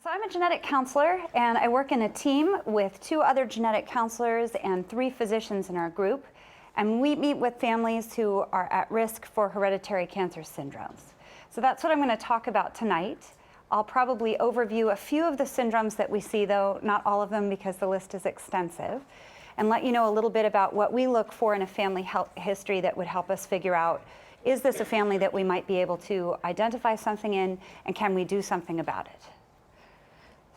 So I'm a genetic counselor, and I work in a team with 2 other genetic counselors and 3 physicians in our group. And we meet with families who are at risk for hereditary cancer syndromes. So that's what I'm going to talk about tonight. I'll probably overview a few of the syndromes that we see, though not all of them because the list is extensive, and let you know a little bit about what we look for in a family health history that would help us figure out, is this a family that we might be able to identify something in, and can we do something about it?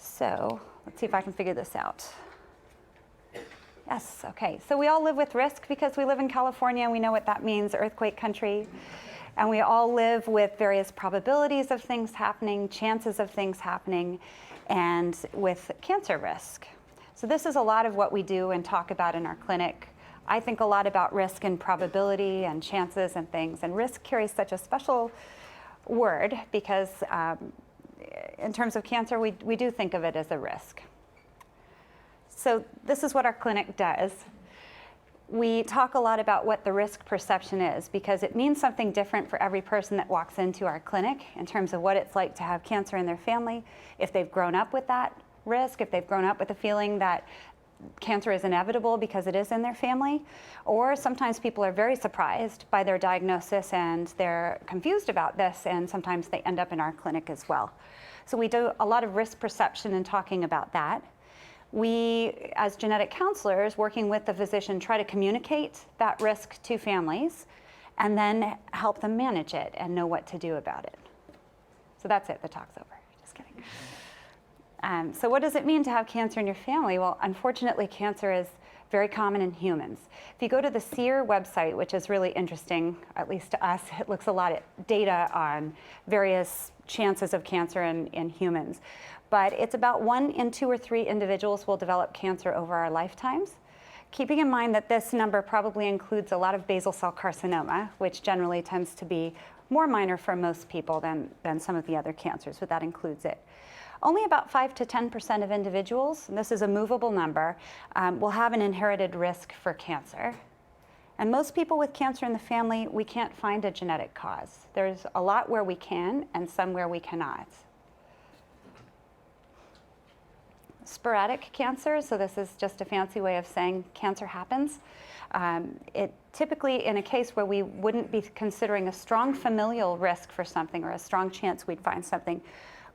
So let's see if I can figure this out. Yes, okay. So we all live with risk because we live in California. We know what that means, earthquake country. And we all live with various probabilities of things happening, chances of things happening, and with cancer risk. So this is a lot of what we do and talk about in our clinic. I think a lot about risk and probability and chances and things. And risk carries such a special word because in terms of cancer, we do think of it as a risk. So this is what our clinic does. We talk a lot about what the risk perception is because it means something different for every person that walks into our clinic in terms of what it's like to have cancer in their family, if they've grown up with that risk, if they've grown up with the feeling that cancer is inevitable because it is in their family, or sometimes people are very surprised by their diagnosis and they're confused about this, and sometimes they end up in our clinic as well. So we do a lot of risk perception and talking about that. We, as genetic counselors, working with the physician, try to communicate that risk to families and then help them manage it and know what to do about it. So that's it, the talk's over. Just kidding. So what does it mean to have cancer in your family? Well, unfortunately, cancer is very common in humans. If you go to the SEER website, which is really interesting, at least to us, it looks a lot at data on various chances of cancer in humans. But it's about 1 in 2 or 3 individuals will develop cancer over our lifetimes. Keeping in mind that this number probably includes a lot of basal cell carcinoma, which generally tends to be more minor for most people than some of the other cancers, but that includes it. Only about 5 to 10% of individuals, and this is a movable number, will have an inherited risk for cancer. And most people with cancer in the family, we can't find a genetic cause. There's a lot where we can and some where we cannot. Sporadic cancer, so this is just a fancy way of saying cancer happens. It typically, in a case where we wouldn't be considering a strong familial risk for something or a strong chance we'd find something,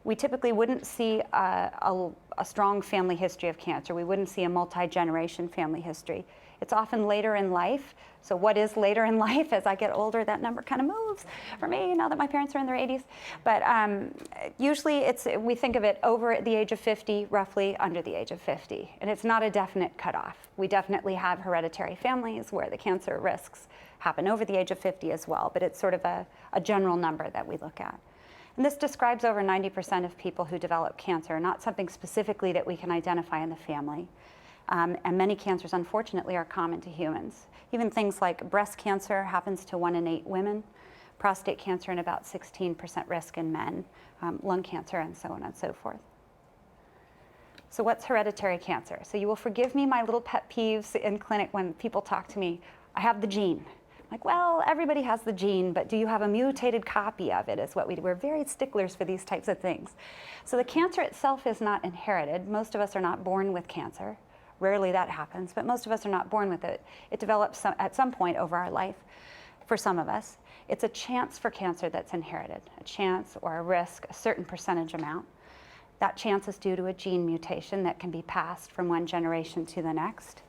we typically wouldn't see a strong family history of cancer. We wouldn't see a multi-generation family history. It's often later in life. So what is later in life? As I get older, that number kind of moves for me now that my parents are in their 80s. But usually we think of it over the age of 50, roughly under the age of 50. And it's not a definite cutoff. We definitely have hereditary families where the cancer risks happen over the age of 50 as well. But it's sort of a general number that we look at. And this describes over 90% of people who develop cancer, not something specifically that we can identify in the family. And many cancers, unfortunately, are common to humans. Even things like breast cancer happens to 1 in 8 women, prostate cancer in about 16% risk in men, lung cancer, and so on and so forth. So what's hereditary cancer? So you will forgive me my little pet peeves in clinic when people talk to me. I have the gene. Like, well, everybody has the gene, but do you have a mutated copy of it is what we do. We're very sticklers for these types of things. So the cancer itself is not inherited. Most of us are not born with cancer. Rarely that happens, but most of us are not born with it. It develops at some point over our life for some of us. It's a chance for cancer that's inherited, a chance or a risk, a certain percentage amount. That chance is due to a gene mutation that can be passed from one generation to the next.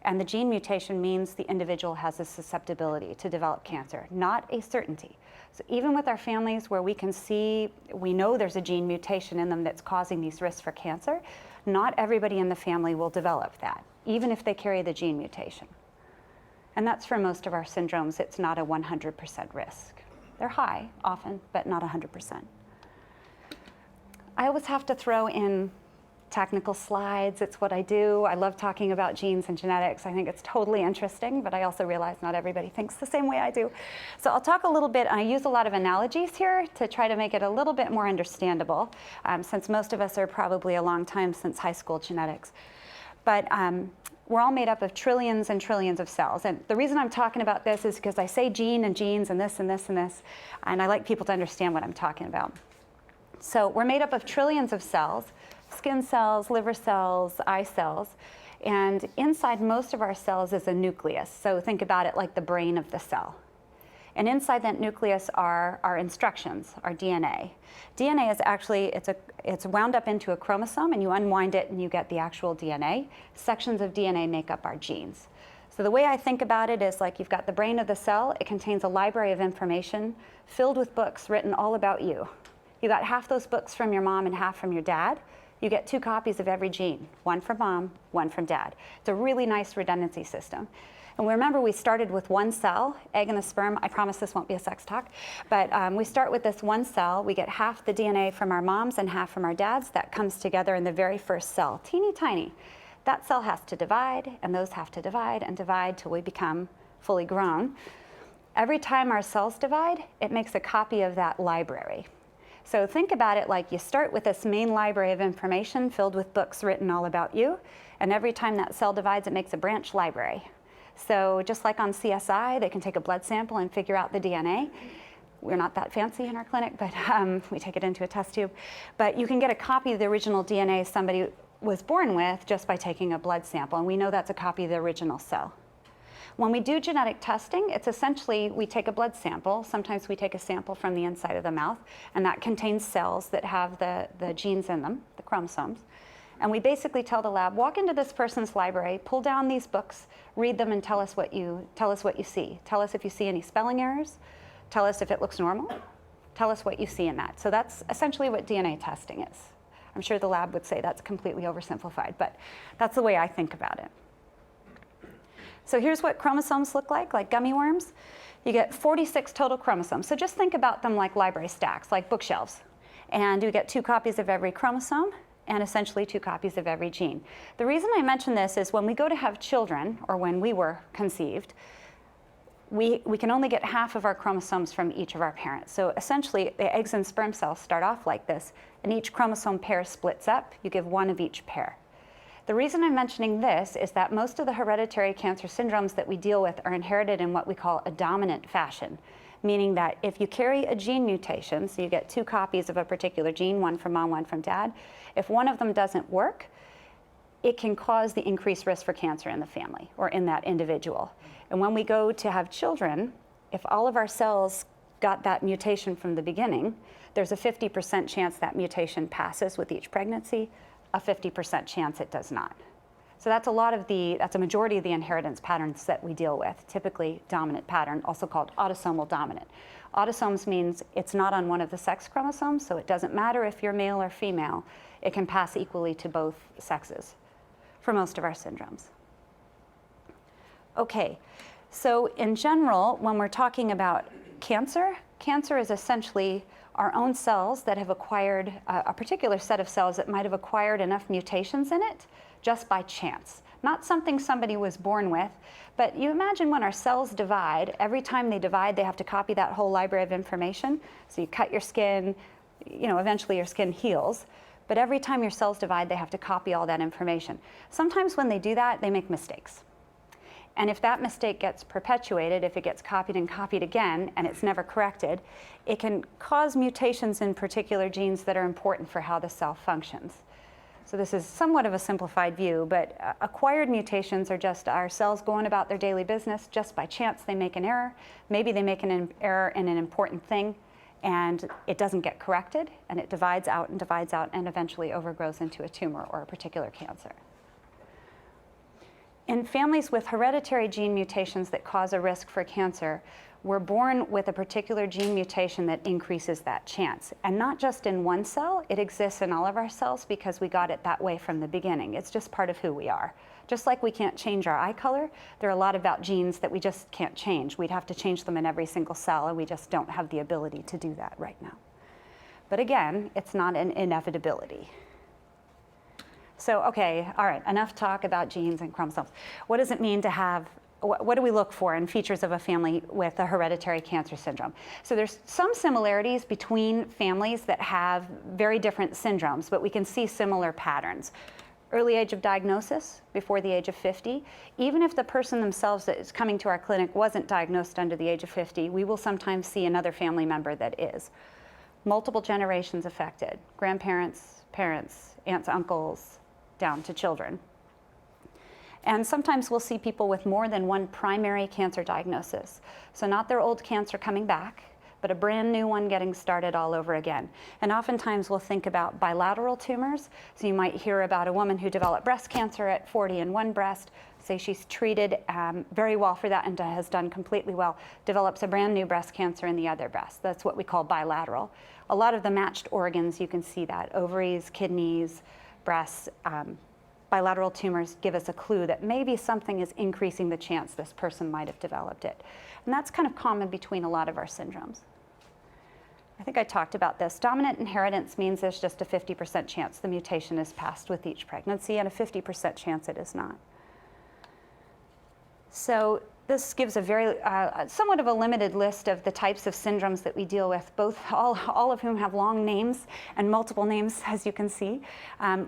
And the gene mutation means the individual has a susceptibility to develop cancer, not a certainty. So even with our families where we know there's a gene mutation in them that's causing these risks for cancer, not everybody in the family will develop that, even if they carry the gene mutation. And that's for most of our syndromes, it's not a 100% risk. They're high often, but not 100%. I always have to throw in technical slides. It's what I do. I love talking about genes and genetics. I think it's totally interesting, but I also realize not everybody thinks the same way I do. So I'll talk a little bit, and I use a lot of analogies here to try to make it a little bit more understandable, since most of us are probably a long time since high school genetics. But we're all made up of trillions and trillions of cells. And the reason I'm talking about this is because I say gene and genes and this and this and this, and I like people to understand what I'm talking about. So we're made up of trillions of cells. skin cells, liver cells, eye cells. And inside most of our cells is a nucleus. So think about it like the brain of the cell. And inside that nucleus are our instructions, our DNA. DNA is actually, it's wound up into a chromosome, and you unwind it and you get the actual DNA. Sections of DNA make up our genes. So the way I think about it is like you've got the brain of the cell. It contains a library of information filled with books written all about you. You got half those books from your mom and half from your dad. You get 2 copies of every gene, one from mom, one from dad. It's a really nice redundancy system. And remember, we started with one cell, egg and the sperm. I promise this won't be a sex talk. But we start with this one cell. We get half the DNA from our moms and half from our dads. That comes together in the very first cell, teeny tiny. That cell has to divide, and those have to divide and divide till we become fully grown. Every time our cells divide, it makes a copy of that library. So think about it like you start with this main library of information filled with books written all about you, and every time that cell divides, it makes a branch library. So just like on CSI, they can take a blood sample and figure out the DNA. We're not that fancy in our clinic, but we take it into a test tube. But you can get a copy of the original DNA somebody was born with just by taking a blood sample, and we know that's a copy of the original cell. When we do genetic testing, it's essentially we take a blood sample. Sometimes we take a sample from the inside of the mouth, and that contains cells that have the genes in them, the chromosomes. And we basically tell the lab, walk into this person's library, pull down these books, read them, and tell us what you see. Tell us if you see any spelling errors. Tell us if it looks normal. Tell us what you see in that. So that's essentially what DNA testing is. I'm sure the lab would say that's completely oversimplified, but that's the way I think about it. So here's what chromosomes look like gummy worms. You get 46 total chromosomes. So just think about them like library stacks, like bookshelves. And you get 2 copies of every chromosome, and essentially 2 copies of every gene. The reason I mention this is when we go to have children, or when we were conceived, we can only get half of our chromosomes from each of our parents. So essentially, the eggs and sperm cells start off like this, and each chromosome pair splits up. You give 1 of each pair. The reason I'm mentioning this is that most of the hereditary cancer syndromes that we deal with are inherited in what we call a dominant fashion, meaning that if you carry a gene mutation, so you get 2 copies of a particular gene, one from mom, one from dad, if one of them doesn't work, it can cause the increased risk for cancer in the family or in that individual. And when we go to have children, if all of our cells got that mutation from the beginning, there's a 50% chance that mutation passes with each pregnancy, a 50% chance it does not. So that's a majority of the inheritance patterns that we deal with, typically dominant pattern, also called autosomal dominant. Autosomes means it's not on one of the sex chromosomes, so it doesn't matter if you're male or female, it can pass equally to both sexes for most of our syndromes. Okay, so in general, when we're talking about cancer, cancer is essentially our own cells that have acquired a particular set of cells that might have acquired enough mutations in it just by chance. Not something somebody was born with, but you imagine when our cells divide, every time they divide, they have to copy that whole library of information. So you cut your skin, eventually your skin heals, but every time your cells divide, they have to copy all that information. Sometimes when they do that, they make mistakes. And if that mistake gets perpetuated, if it gets copied and copied again, and it's never corrected, it can cause mutations in particular genes that are important for how the cell functions. So this is somewhat of a simplified view, but acquired mutations are just our cells going about their daily business. Just by chance, they make an error. Maybe they make an error in an important thing, and it doesn't get corrected, and it divides out, and eventually overgrows into a tumor or a particular cancer. In families with hereditary gene mutations that cause a risk for cancer, we're born with a particular gene mutation that increases that chance. And not just in one cell, it exists in all of our cells because we got it that way from the beginning. It's just part of who we are. Just like we can't change our eye color, there are a lot about genes that we just can't change. We'd have to change them in every single cell, and we just don't have the ability to do that right now. But again, it's not an inevitability. So, okay, all right, enough talk about genes and chromosomes. What does it mean to have, what do we look for in features of a family with a hereditary cancer syndrome? So there's some similarities between families that have very different syndromes, but we can see similar patterns. Early age of diagnosis, before the age of 50. Even if the person themselves that is coming to our clinic wasn't diagnosed under the age of 50, we will sometimes see another family member that is. multiple generations affected, grandparents, parents, aunts, uncles, down to children. And sometimes we'll see people with more than one primary cancer diagnosis. So not their old cancer coming back, but a brand new one getting started all over again. And oftentimes we'll think about bilateral tumors. So you might hear about a woman who developed breast cancer at 40 in one breast, say she's treated very well for that and has done completely well, develops a brand new breast cancer in the other breast. That's what we call bilateral. A lot of the matched organs, you can see that, ovaries, kidneys, breasts, bilateral tumors give us a clue that maybe something is increasing the chance this person might have developed it. And that's kind of common between a lot of our syndromes. I think I talked about this. Dominant inheritance means there's just a 50% chance the mutation is passed with each pregnancy and a 50% chance it is not. So this gives a very, somewhat of a limited list of the types of syndromes that we deal with, all of whom have long names and multiple names, as you can see.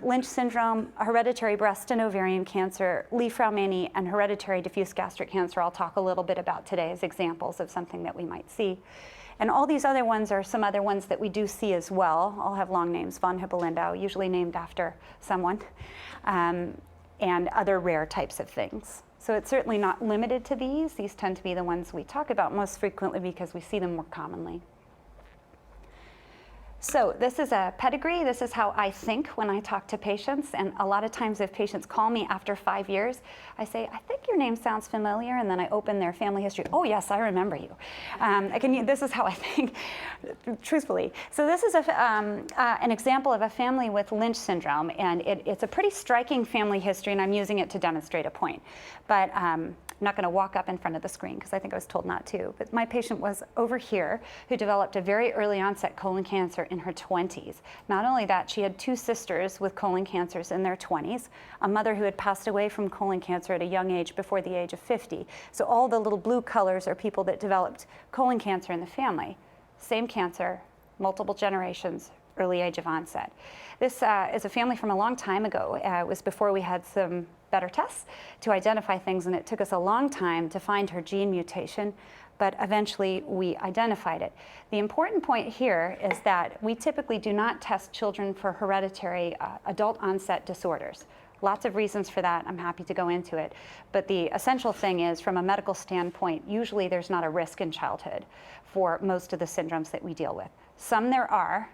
Lynch syndrome, hereditary breast and ovarian cancer, Li-Fraumeni, and hereditary diffuse gastric cancer I'll talk a little bit about today as examples of something that we might see. And all these other ones are some other ones that we do see as well. All have long names, von Hippel-Lindau, usually named after someone, and other rare types of things. So it's certainly not limited to these. These tend to be the ones we talk about most frequently because we see them more commonly. So this is a pedigree. This is how I think when I talk to patients. And a lot of times if patients call me after 5 years, I say, I think your name sounds familiar. And then I open their family history. Oh, yes, I remember you. This is how I think, truthfully. So this is an example of a family with Lynch syndrome. And it's a pretty striking family history. And I'm using it to demonstrate a point. But I'm not going to walk up in front of the screen because I think I was told not to. But my patient was over here who developed a very early onset colon cancer in her 20s. Not only that, she had 2 sisters with colon cancers in their 20s, a mother who had passed away from colon cancer at a young age before the age of 50. So all the little blue colors are people that developed colon cancer in the family. Same cancer, multiple generations, early age of onset. This is a family from a long time ago. It was before we had some better tests to identify things, and it took us a long time to find her gene mutation, but eventually we identified it. The important point here is that we typically do not test children for hereditary adult onset disorders. Lots of reasons for that. I'm happy to go into it. But the essential thing is, from a medical standpoint, usually there's not a risk in childhood for most of the syndromes that we deal with. Some there are,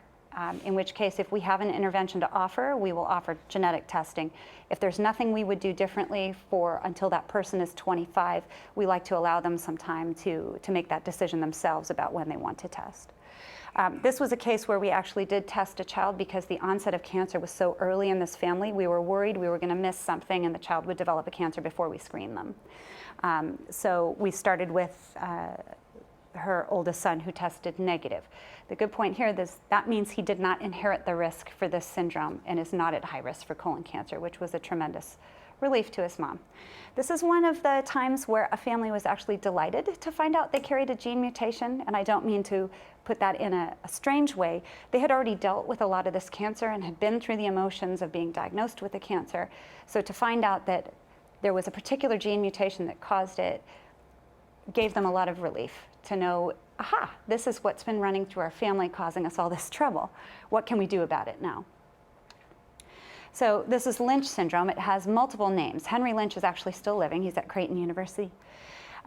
in which case, if we have an intervention to offer, we will offer genetic testing. If there's nothing we would do differently until that person is 25, we like to allow them some time to make that decision themselves about when they want to test. This was a case where we actually did test a child because the onset of cancer was so early in this family. We were worried we were going to miss something and the child would develop a cancer before we screened them. So we started with her oldest son who tested negative. The good point here is that means he did not inherit the risk for this syndrome and is not at high risk for colon cancer, which was a tremendous relief to his mom. This is one of the times where a family was actually delighted to find out they carried a gene mutation, and I don't mean to put that in a strange way. They had already dealt with a lot of this cancer and had been through the emotions of being diagnosed with the cancer. So to find out that there was a particular gene mutation that caused it gave them a lot of relief to know, aha, this is what's been running through our family causing us all this trouble. What can we do about it now? So this is Lynch syndrome. It has multiple names. Henry Lynch is actually still living. He's at Creighton University.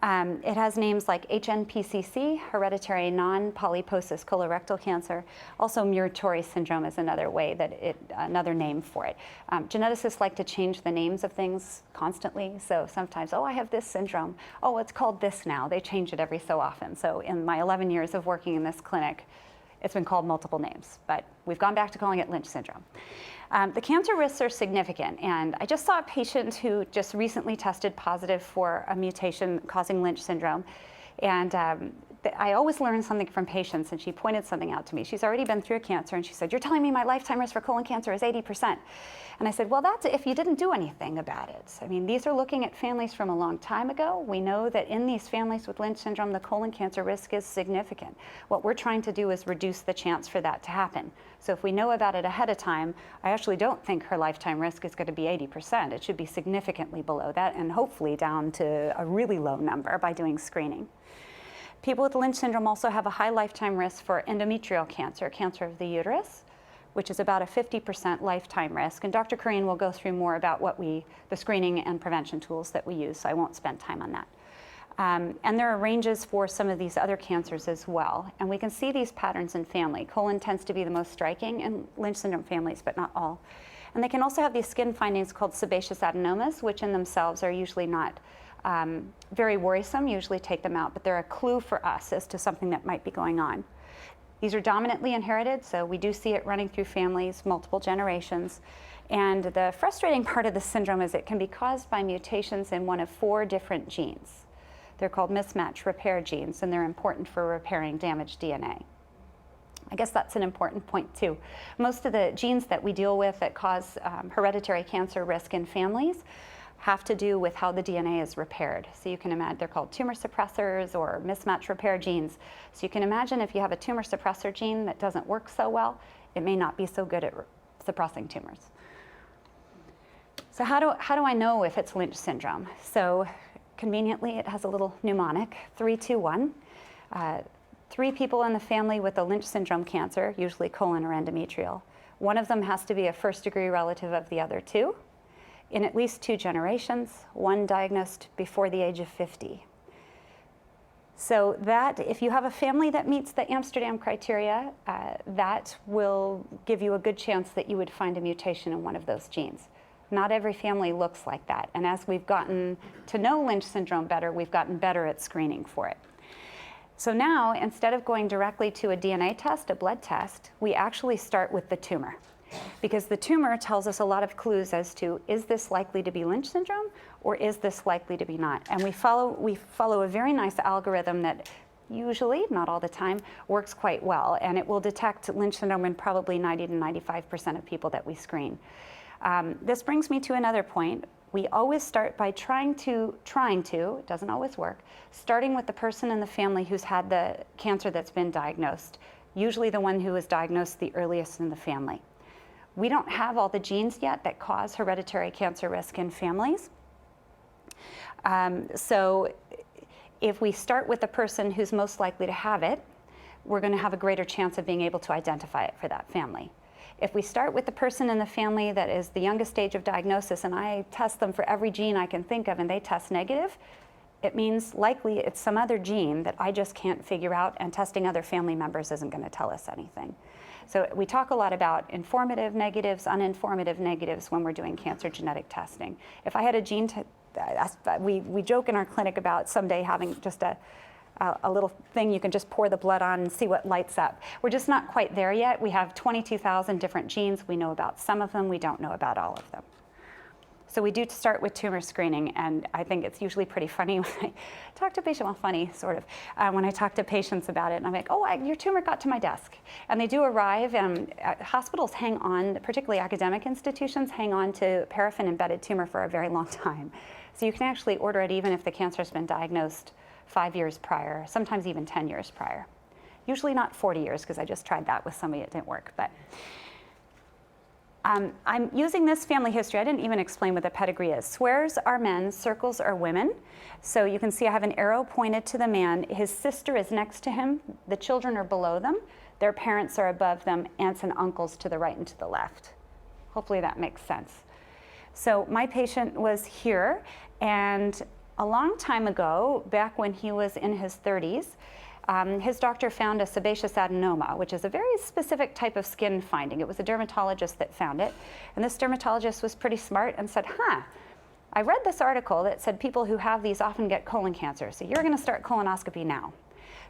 It has names like HNPCC, hereditary non-polyposis colorectal cancer. Also, Muir-Torrey syndrome is another way that another name for it. Geneticists like to change the names of things constantly. So sometimes, oh, I have this syndrome. Oh, it's called this now. They change it every so often. So in my 11 years of working in this clinic, it's been called multiple names, but we've gone back to calling it Lynch syndrome. The cancer risks are significant, and I just saw a patient who just recently tested positive for a mutation causing Lynch syndrome, and I always learn something from patients, and she pointed something out to me. She's already been through a cancer, and she said, you're telling me my lifetime risk for colon cancer is 80%. And I said, well, that's if you didn't do anything about it. I mean, these are looking at families from a long time ago. We know that in these families with Lynch syndrome, the colon cancer risk is significant. What we're trying to do is reduce the chance for that to happen. So if we know about it ahead of time, I actually don't think her lifetime risk is going to be 80%. It should be significantly below that, and hopefully down to a really low number by doing screening. People with Lynch syndrome also have a high lifetime risk for endometrial cancer, cancer of the uterus, which is about a 50% lifetime risk. And Dr. Kurian will go through more about the screening and prevention tools that we use, so I won't spend time on that. And there are ranges for some of these other cancers as well. And we can see these patterns in family. Colon tends to be the most striking in Lynch syndrome families, but not all. And they can also have these skin findings called sebaceous adenomas, which in themselves are usually not very worrisome, usually take them out, but they're a clue for us as to something that might be going on. These are dominantly inherited, so we do see it running through families, multiple generations. And the frustrating part of the syndrome is it can be caused by mutations in one of 4 different genes. They're called mismatch repair genes, and they're important for repairing damaged DNA. I guess that's an important point too. Most of the genes that we deal with that cause hereditary cancer risk in families have to do with how the DNA is repaired. So you can imagine, they're called tumor suppressors or mismatch repair genes. So you can imagine if you have a tumor suppressor gene that doesn't work so well, it may not be so good at suppressing tumors. So how do I know if it's Lynch syndrome? So conveniently, it has a little mnemonic, 3-2-1. 3 people in the family with a Lynch syndrome cancer, usually colon or endometrial. One of them has to be a first-degree relative of the other 2. In at least 2 generations, 1 diagnosed before the age of 50. So that, if you have a family that meets the Amsterdam criteria, that will give you a good chance that you would find a mutation in one of those genes. Not every family looks like that. And as we've gotten to know Lynch syndrome better, we've gotten better at screening for it. So now, instead of going directly to a DNA test, a blood test, we actually start with the tumor. Because the tumor tells us a lot of clues as to, is this likely to be Lynch syndrome, or is this likely to be not? And we follow a very nice algorithm that usually, not all the time, works quite well. And it will detect Lynch syndrome in probably 90 to 95% of people that we screen. This brings me to another point. We always start by trying to, it doesn't always work, starting with the person in the family who's had the cancer that's been diagnosed, usually the one who was diagnosed the earliest in the family. We don't have all the genes yet that cause hereditary cancer risk in families. So if we start with the person who's most likely to have it, we're going to have a greater chance of being able to identify it for that family. If we start with the person in the family that is the youngest stage of diagnosis and I test them for every gene I can think of and they test negative, it means likely it's some other gene that I just can't figure out, and testing other family members isn't going to tell us anything. So we talk a lot about informative negatives, uninformative negatives when we're doing cancer genetic testing. If I had a gene, we joke in our clinic about someday having just a little thing you can just pour the blood on and see what lights up. We're just not quite there yet. We have 22,000 different genes. We know about some of them. We don't know about all of them. So we do start with tumor screening, and I think it's usually pretty funny when I talk to patients, well, funny, sort of, when I talk to patients about it, and I'm like, oh, your tumor got to my desk. And they do arrive, and hospitals hang on, particularly academic institutions, hang on to paraffin-embedded tumor for a very long time. So you can actually order it even if the cancer's been diagnosed 5 years prior, sometimes even 10 years prior. Usually not 40 years, because I just tried that with somebody, it didn't work. But I'm using this family history. I didn't even explain what the pedigree is. Squares are men, circles are women. So you can see I have an arrow pointed to the man. His sister is next to him. The children are below them. Their parents are above them, aunts and uncles to the right and to the left. Hopefully that makes sense. So my patient was here, and a long time ago, back when he was in his 30s, his doctor found a sebaceous adenoma, which is a very specific type of skin finding. It was a dermatologist that found it. And this dermatologist was pretty smart and said, I read this article that said people who have these often get colon cancer, so you're going to start colonoscopy now.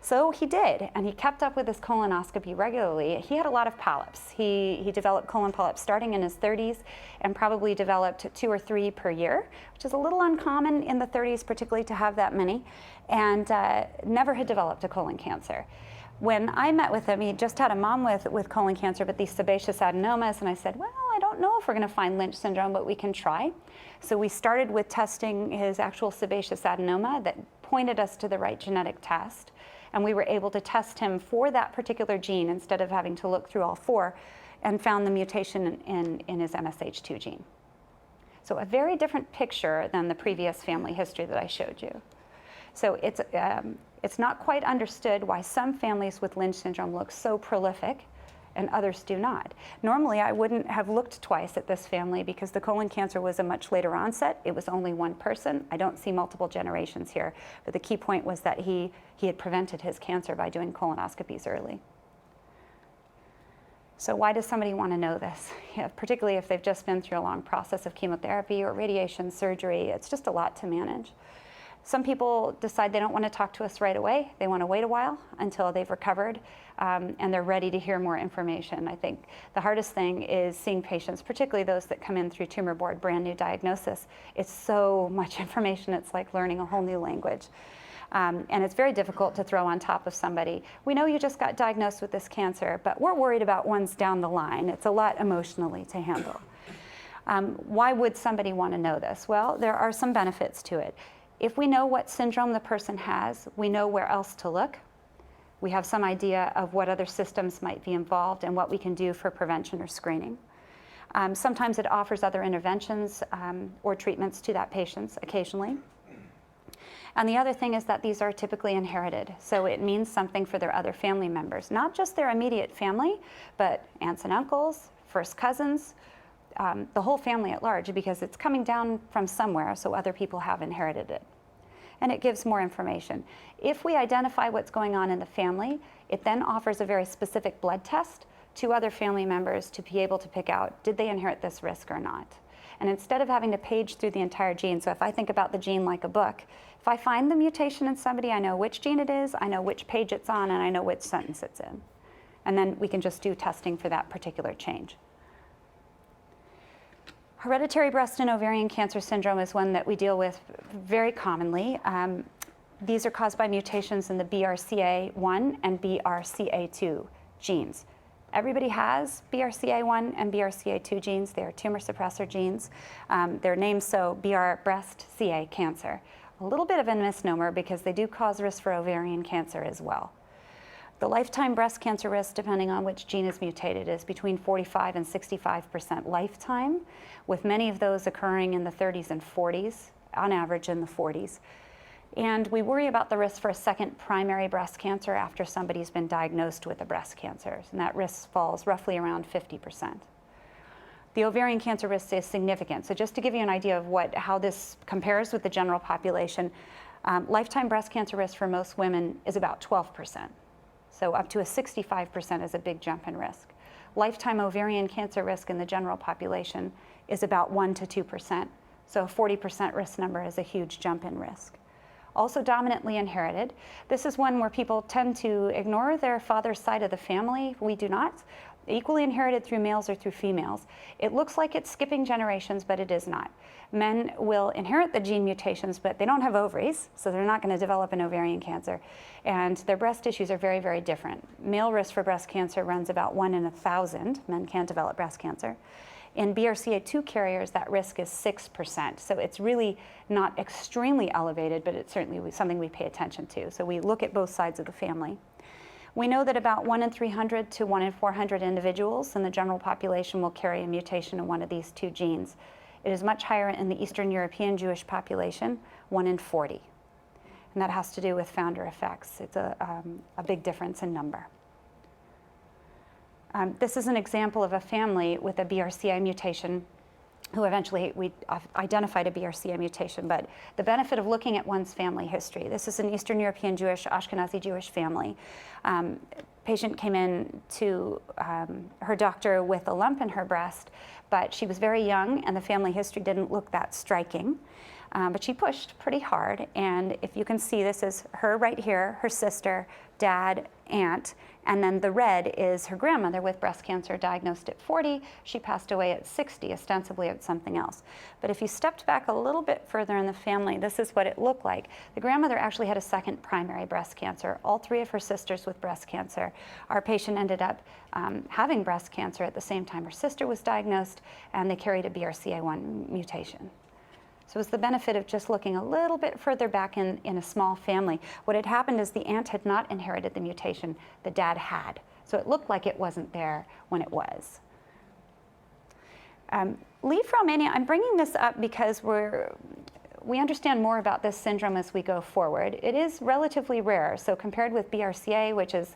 So he did, and he kept up with his colonoscopy regularly. He had a lot of polyps. He developed colon polyps starting in his 30s and probably developed 2 or 3 per year, which is a little uncommon in the 30s, particularly to have that many, and never had developed a colon cancer. When I met with him, he just had a mom with colon cancer, but these sebaceous adenomas, and I said, well, I don't know if we're going to find Lynch syndrome, but we can try. So we started with testing his actual sebaceous adenoma that pointed us to the right genetic test. And we were able to test him for that particular gene instead of having to look through all 4, and found the mutation in his MSH2 gene. So a very different picture than the previous family history that I showed you. So it's It's not quite understood why some families with Lynch syndrome look so prolific and others do not. Normally, I wouldn't have looked twice at this family because the colon cancer was a much later onset. It was only one person. I don't see multiple generations here, but the key point was that he had prevented his cancer by doing colonoscopies early. So why does somebody want to know this? Yeah, particularly if they've just been through a long process of chemotherapy or radiation, surgery. It's just a lot to manage. Some people decide they don't want to talk to us right away. They want to wait a while until they've recovered and they're ready to hear more information. I think the hardest thing is seeing patients, particularly those that come in through tumor board, brand new diagnosis. It's so much information, it's like learning a whole new language. And it's very difficult to throw on top of somebody. We know you just got diagnosed with this cancer, but we're worried about ones down the line. It's a lot emotionally to handle. Why would somebody want to know this? Well, there are some benefits to it. If we know what syndrome the person has, we know where else to look. We have some idea of what other systems might be involved and what we can do for prevention or screening. Sometimes it offers other interventions or treatments to that patient occasionally. And the other thing is that these are typically inherited, so it means something for their other family members, not just their immediate family, but aunts and uncles, first cousins, the whole family at large, because it's coming down from somewhere, so other people have inherited it. And it gives more information. If we identify what's going on in the family, it then offers a very specific blood test to other family members to be able to pick out, did they inherit this risk or not? And instead of having to page through the entire gene, so if I think about the gene like a book, if I find the mutation in somebody, I know which gene it is, I know which page it's on, and I know which sentence it's in. And then we can just do testing for that particular change. Hereditary breast and ovarian cancer syndrome is one that we deal with very commonly. These are caused by mutations in the BRCA1 and BRCA2 genes. Everybody has BRCA1 and BRCA2 genes. They are tumor suppressor genes. They're named so BR breast CA cancer. A little bit of a misnomer because they do cause risk for ovarian cancer as well. The lifetime breast cancer risk, depending on which gene is mutated, is between 45 and 65% lifetime, with many of those occurring in the 30s and 40s, on average in the 40s. And we worry about the risk for a second primary breast cancer after somebody's been diagnosed with a breast cancer, and that risk falls roughly around 50%. The ovarian cancer risk is significant. So just to give you an idea of how this compares with the general population, lifetime breast cancer risk for most women is about 12%. So up to a 65% is a big jump in risk. Lifetime ovarian cancer risk in the general population is about 1 to 2%. So a 40% risk number is a huge jump in risk. Also dominantly inherited. This is one where people tend to ignore their father's side of the family. We do not. Equally inherited through males or through females. It looks like it's skipping generations, but it is not. Men will inherit the gene mutations, but they don't have ovaries, so they're not going to develop an ovarian cancer. And their breast tissues are very, very different. Male risk for breast cancer runs about 1 in 1,000. Men can develop breast cancer. In BRCA2 carriers, that risk is 6%. So it's really not extremely elevated, but it's certainly something we pay attention to. So we look at both sides of the family. We know that about 1 in 300 to 1 in 400 individuals in the general population will carry a mutation in one of these two genes. It is much higher in the Eastern European Jewish population, 1 in 40. And that has to do with founder effects. It's a big difference in number. This is an example of a family with a BRCA mutation who eventually we identified a BRCA mutation, but the benefit of looking at one's family history. This is an Eastern European Jewish, Ashkenazi Jewish family. Patient came in to her doctor with a lump in her breast, but she was very young and the family history didn't look that striking. But she pushed pretty hard, and if you can see, this is her right here, her sister, dad, aunt, and then the red is her grandmother with breast cancer, diagnosed at 40. She passed away at 60, ostensibly at something else. But if you stepped back a little bit further in the family, this is what it looked like. The grandmother actually had a second primary breast cancer, all 3 of her sisters with breast cancer. Our patient ended up having breast cancer at the same time her sister was diagnosed, and they carried a BRCA1 mutation. So it was the benefit of just looking a little bit further back in a small family. What had happened is the aunt had not inherited the mutation, the dad had. So it looked like it wasn't there when it was. Leave Romania, I'm bringing this up because we understand more about this syndrome as we go forward. It is relatively rare. So compared with BRCA, which is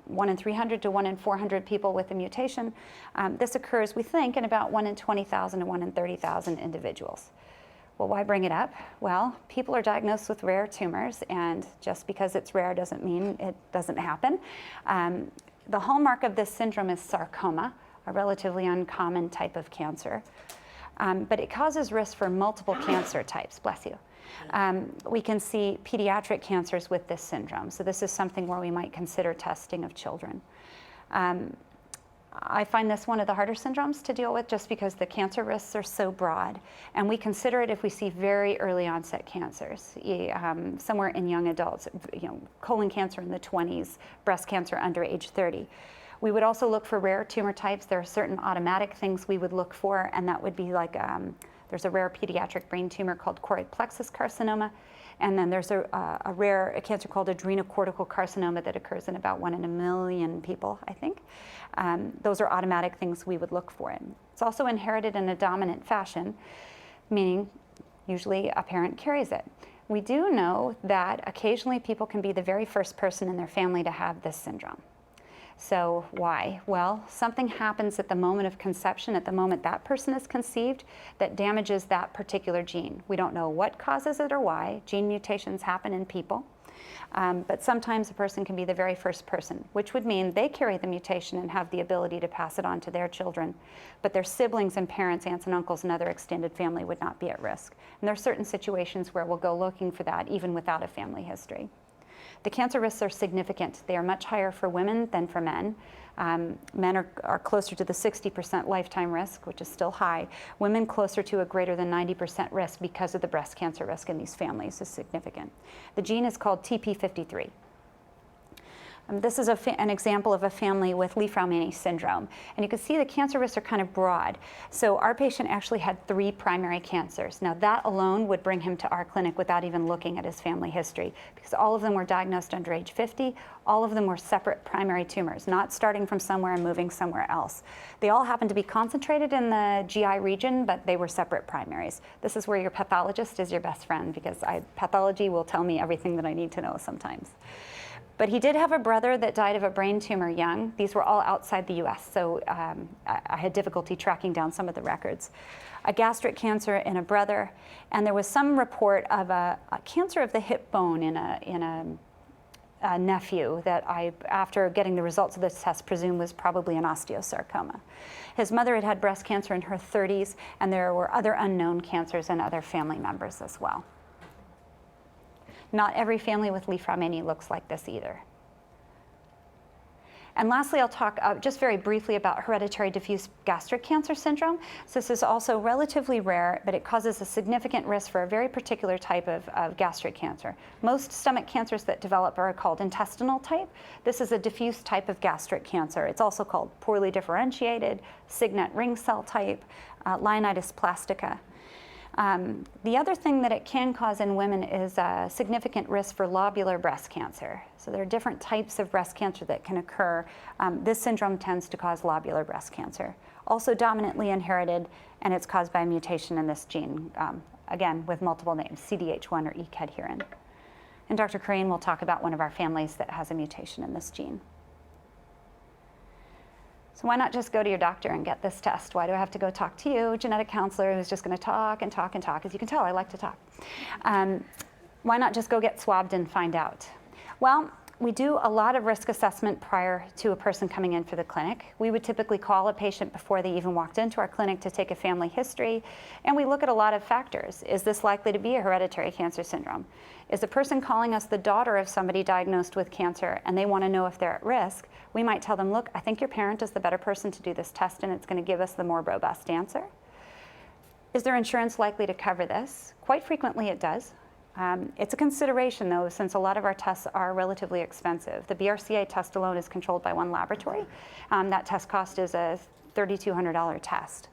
1 in 300 to 1 in 400 people with a mutation, this occurs, we think, in about 1 in 20,000 to 1 in 30,000 individuals. Well, why bring it up? Well, people are diagnosed with rare tumors, and just because it's rare doesn't mean it doesn't happen. The hallmark of this syndrome is sarcoma, a relatively uncommon type of cancer. But it causes risk for multiple cancer types, bless you. We can see pediatric cancers with this syndrome. So this is something where we might consider testing of children. I find this one of the harder syndromes to deal with just because the cancer risks are so broad. And we consider it if we see very early onset cancers, somewhere in young adults, colon cancer in the 20s, breast cancer under age 30. We would also look for rare tumor types. There are certain automatic things we would look for, and that would be like, there's a rare pediatric brain tumor called choroid plexus carcinoma, and then there's a rare cancer called adrenocortical carcinoma that occurs in about 1 in a million people, I think. Those are automatic things we would look for. It's also inherited in a dominant fashion, meaning usually a parent carries it. We do know that occasionally people can be the very first person in their family to have this syndrome. So why? Well, something happens at the moment of conception, at the moment that person is conceived, that damages that particular gene. We don't know what causes it or why. Gene mutations happen in people. But sometimes a person can be the very first person, which would mean they carry the mutation and have the ability to pass it on to their children. But their siblings and parents, aunts and uncles, and other extended family would not be at risk. And there are certain situations where we'll go looking for that even without a family history. The cancer risks are significant. They are much higher for women than for men. Men are closer to the 60% lifetime risk, which is still high. Women closer to a greater than 90% risk because of the breast cancer risk in these families is significant. The gene is called TP53. This is an example of a family with Li-Fraumeni syndrome. And you can see the cancer risks are kind of broad. So our patient actually had 3 primary cancers. Now that alone would bring him to our clinic without even looking at his family history, because all of them were diagnosed under age 50. All of them were separate primary tumors, not starting from somewhere and moving somewhere else. They all happened to be concentrated in the GI region, but they were separate primaries. This is where your pathologist is your best friend, because pathology will tell me everything that I need to know sometimes. But he did have a brother that died of a brain tumor young. These were all outside the US, so I had difficulty tracking down some of the records. A gastric cancer in a brother, and there was some report of a cancer of the hip bone in a nephew that I, after getting the results of this test, presumed was probably an osteosarcoma. His mother had had breast cancer in her 30s, and there were other unknown cancers in other family members as well. Not every family with Li-Fraumeni looks like this either. And lastly, I'll talk just very briefly about hereditary diffuse gastric cancer syndrome. So this is also relatively rare, but it causes a significant risk for a very particular type of gastric cancer. Most stomach cancers that develop are called intestinal type. This is a diffuse type of gastric cancer. It's also called poorly differentiated, signet ring cell type, Leonidas plastica. The other thing that it can cause in women is a significant risk for lobular breast cancer. So there are different types of breast cancer that can occur. This syndrome tends to cause lobular breast cancer. Also dominantly inherited, and it's caused by a mutation in this gene, again, with multiple names, CDH1 or E-cadherin. And Dr. Kurian will talk about one of our families that has a mutation in this gene. So why not just go to your doctor and get this test? Why do I have to go talk to you, genetic counselor, who's just going to talk and talk and talk? As you can tell, I like to talk. Why not just go get swabbed and find out? Well, we do a lot of risk assessment prior to a person coming in for the clinic. We would typically call a patient before they even walked into our clinic to take a family history, and we look at a lot of factors. Is this likely to be a hereditary cancer syndrome? Is the person calling us the daughter of somebody diagnosed with cancer and they want to know if they're at risk? We might tell them, look, I think your parent is the better person to do this test and it's going to give us the more robust answer. Is their insurance likely to cover this? Quite frequently it does. It's a consideration though, since a lot of our tests are relatively expensive. The BRCA test alone is controlled by one laboratory. That test cost is a $3,200 test.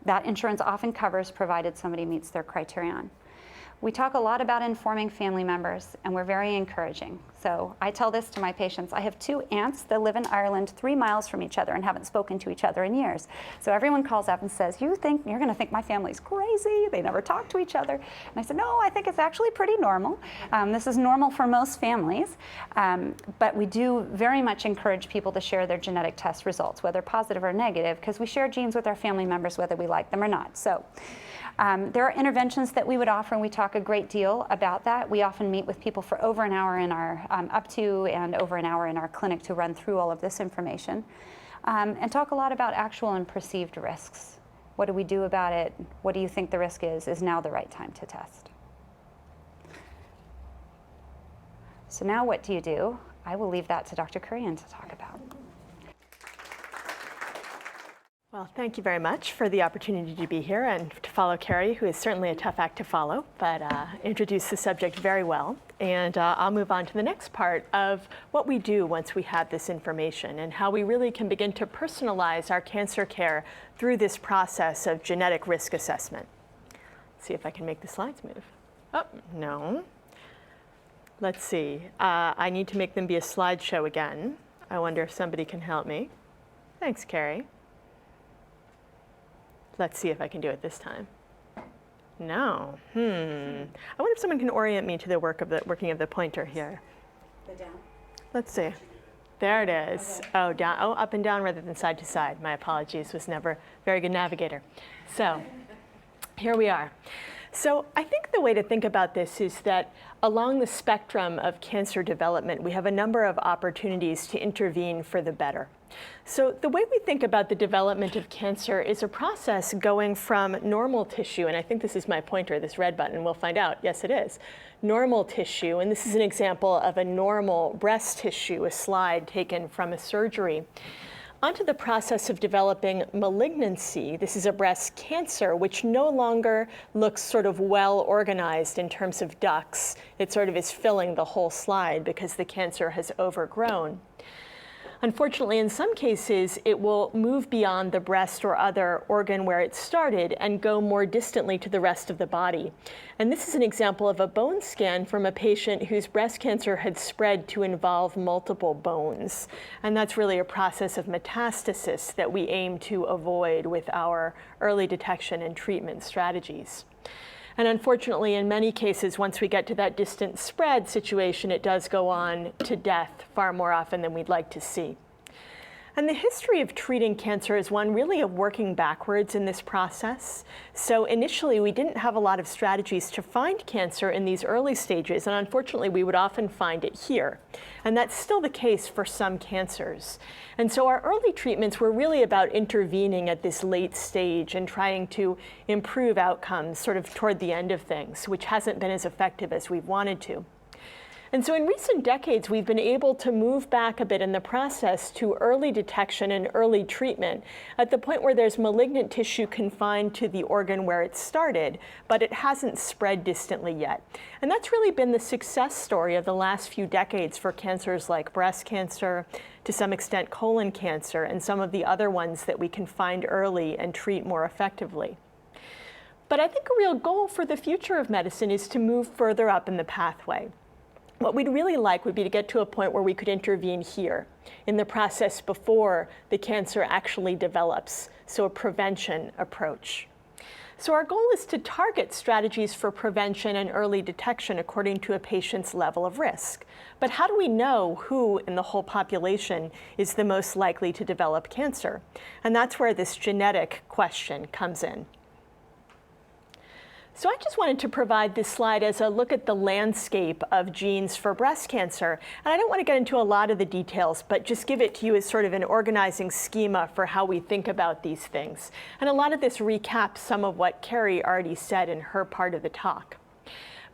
That insurance often covers provided somebody meets their criterion. We talk a lot about informing family members, and we're very encouraging. So I tell this to my patients. I have 2 aunts that live in Ireland 3 miles from each other and haven't spoken to each other in years. So everyone calls up and says, you're going to think my family's crazy. They never talk to each other. And I said, no, I think it's actually pretty normal. This is normal for most families. But we do very much encourage people to share their genetic test results, whether positive or negative, because we share genes with our family members whether we like them or not. So. There are interventions that we would offer, and we talk a great deal about that. We often meet with people for over an hour in our, up to and over an hour in our clinic to run through all of this information, and talk a lot about actual and perceived risks. What do we do about it? What do you think the risk is? Is now the right time to test? So now what do you do? I will leave that to Dr. Kurian to talk about. Well, thank you very much for the opportunity to be here and to follow Kerry, who is certainly a tough act to follow, but introduced the subject very well. And I'll move on to the next part of what we do once we have this information and how we really can begin to personalize our cancer care through this process of genetic risk assessment. Let's see if I can make the slides move. Oh, no. Let's see. I need to make them be a slideshow again. I wonder if somebody can help me. Thanks, Kerry. Let's see if I can do it this time. No. I wonder if someone can orient me to the working of the pointer here. The down. Let's see. There it is. Okay. Oh, down. Oh, up and down rather than side to side. My apologies. Was never a very good navigator. So here we are. So I think the way to think about this is that along the spectrum of cancer development, we have a number of opportunities to intervene for the better. So the way we think about the development of cancer is a process going from normal tissue, and I think this is my pointer, this red button, we'll find out. Yes, it is. Normal tissue, and this is an example of a normal breast tissue, a slide taken from a surgery, onto the process of developing malignancy. This is a breast cancer, which no longer looks sort of well organized in terms of ducts. It sort of is filling the whole slide because the cancer has overgrown. Unfortunately, in some cases, it will move beyond the breast or other organ where it started and go more distantly to the rest of the body. And this is an example of a bone scan from a patient whose breast cancer had spread to involve multiple bones. And that's really a process of metastasis that we aim to avoid with our early detection and treatment strategies. And unfortunately, in many cases, once we get to that distant spread situation, it does go on to death far more often than we'd like to see. And the history of treating cancer is one really of working backwards in this process. So initially, we didn't have a lot of strategies to find cancer in these early stages, and unfortunately, we would often find it here. And that's still the case for some cancers. And so our early treatments were really about intervening at this late stage and trying to improve outcomes sort of toward the end of things, which hasn't been as effective as we've wanted to. And so in recent decades, we've been able to move back a bit in the process to early detection and early treatment at the point where there's malignant tissue confined to the organ where it started, but it hasn't spread distantly yet. And that's really been the success story of the last few decades for cancers like breast cancer, to some extent colon cancer, and some of the other ones that we can find early and treat more effectively. But I think a real goal for the future of medicine is to move further up in the pathway. What we'd really like would be to get to a point where we could intervene here in the process before the cancer actually develops, so a prevention approach. So our goal is to target strategies for prevention and early detection according to a patient's level of risk. But how do we know who in the whole population is the most likely to develop cancer? And that's where this genetic question comes in. So I just wanted to provide this slide as a look at the landscape of genes for breast cancer. And I don't want to get into a lot of the details, but just give it to you as sort of an organizing schema for how we think about these things. And a lot of this recaps some of what Kerry already said in her part of the talk.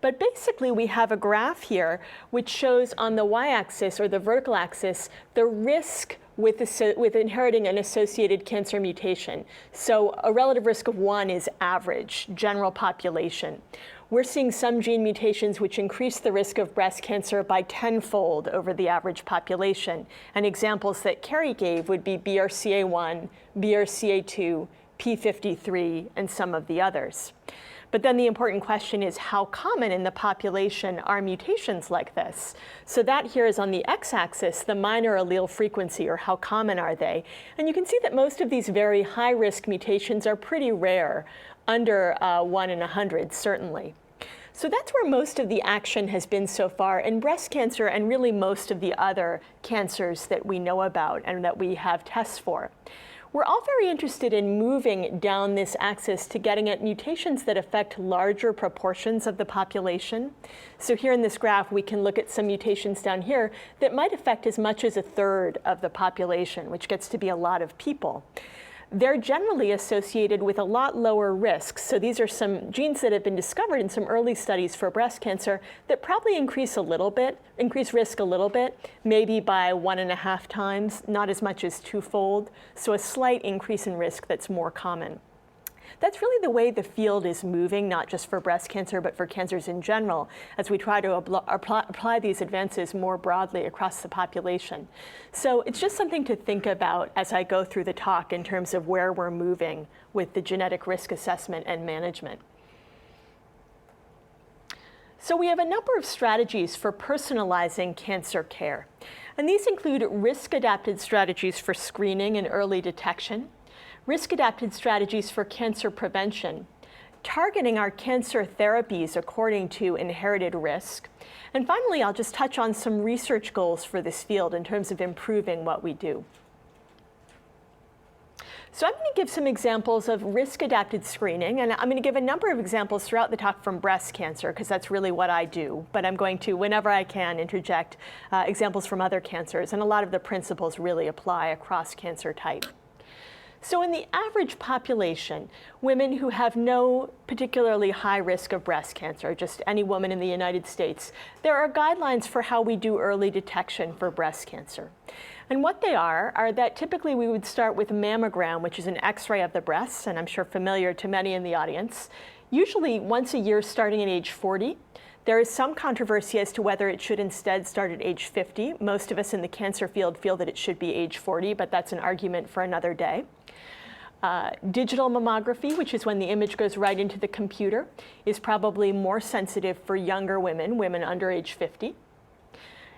But basically, we have a graph here which shows on the y-axis or the vertical axis the risk with inheriting an associated cancer mutation. So a relative risk of 1 is average, general population. We're seeing some gene mutations which increase the risk of breast cancer by 10-fold over the average population. And examples that Kerry gave would be BRCA1, BRCA2, P53, and some of the others. But then the important question is, how common in the population are mutations like this? So that here is on the x-axis, the minor allele frequency, or how common are they? And you can see that most of these very high-risk mutations are pretty rare, under 1 in 100, certainly. So that's where most of the action has been so far in breast cancer and really most of the other cancers that we know about and that we have tests for. We're all very interested in moving down this axis to getting at mutations that affect larger proportions of the population. So here in this graph, we can look at some mutations down here that might affect as much as 1/3 of the population, which gets to be a lot of people. They're generally associated with a lot lower risks. So these are some genes that have been discovered in some early studies for breast cancer that probably increase risk a little bit, maybe by 1.5 times, not as much as 2-fold. So a slight increase in risk that's more common. That's really the way the field is moving, not just for breast cancer, but for cancers in general, as we try to apply these advances more broadly across the population. So it's just something to think about as I go through the talk in terms of where we're moving with the genetic risk assessment and management. So we have a number of strategies for personalizing cancer care. And these include risk-adapted strategies for screening and early detection, risk-adapted strategies for cancer prevention, targeting our cancer therapies according to inherited risk. And finally, I'll just touch on some research goals for this field in terms of improving what we do. So I'm going to give some examples of risk-adapted screening, and I'm going to give a number of examples throughout the talk from breast cancer, because that's really what I do. But I'm going to, whenever I can, interject examples from other cancers, and a lot of the principles really apply across cancer type. So in the average population, women who have no particularly high risk of breast cancer, just any woman in the United States, there are guidelines for how we do early detection for breast cancer. And what they are that typically we would start with mammogram, which is an X-ray of the breasts, and I'm sure familiar to many in the audience, usually once a year starting at age 40. There is some controversy as to whether it should instead start at age 50. Most of us in the cancer field feel that it should be age 40, but that's an argument for another day. Digital mammography, which is when the image goes right into the computer, is probably more sensitive for younger women under age 50.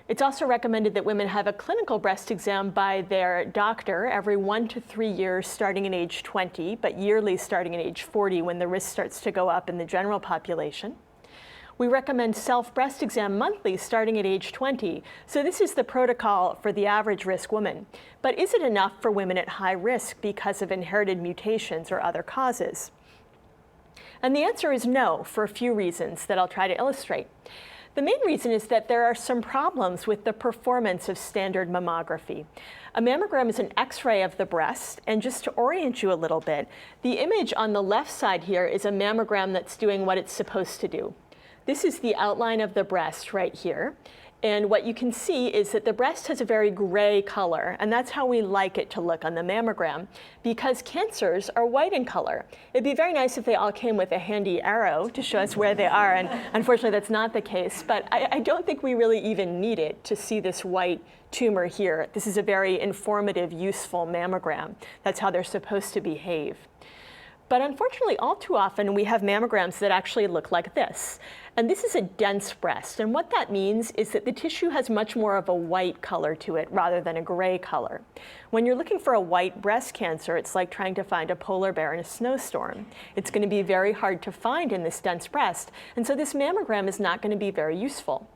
It's also recommended that women have a clinical breast exam by their doctor every 1 to 3 years starting at age 20, but yearly starting at age 40 when the risk starts to go up in the general population. We recommend self-breast exam monthly starting at age 20. So this is the protocol for the average risk woman. But is it enough for women at high risk because of inherited mutations or other causes? And the answer is no, for a few reasons that I'll try to illustrate. The main reason is that there are some problems with the performance of standard mammography. A mammogram is an X-ray of the breast, and just to orient you a little bit, the image on the left side here is a mammogram that's doing what it's supposed to do. This is the outline of the breast right here. And what you can see is that the breast has a very gray color, and that's how we like it to look on the mammogram, because cancers are white in color. It'd be very nice if they all came with a handy arrow to show us where they are, and unfortunately that's not the case. But I don't think we really even need it to see this white tumor here. This is a very informative, useful mammogram. That's how they're supposed to behave. But unfortunately, all too often, we have mammograms that actually look like this. And this is a dense breast. And what that means is that the tissue has much more of a white color to it rather than a gray color. When you're looking for a white breast cancer, it's like trying to find a polar bear in a snowstorm. It's going to be very hard to find in this dense breast. And so this mammogram is not going to be very useful.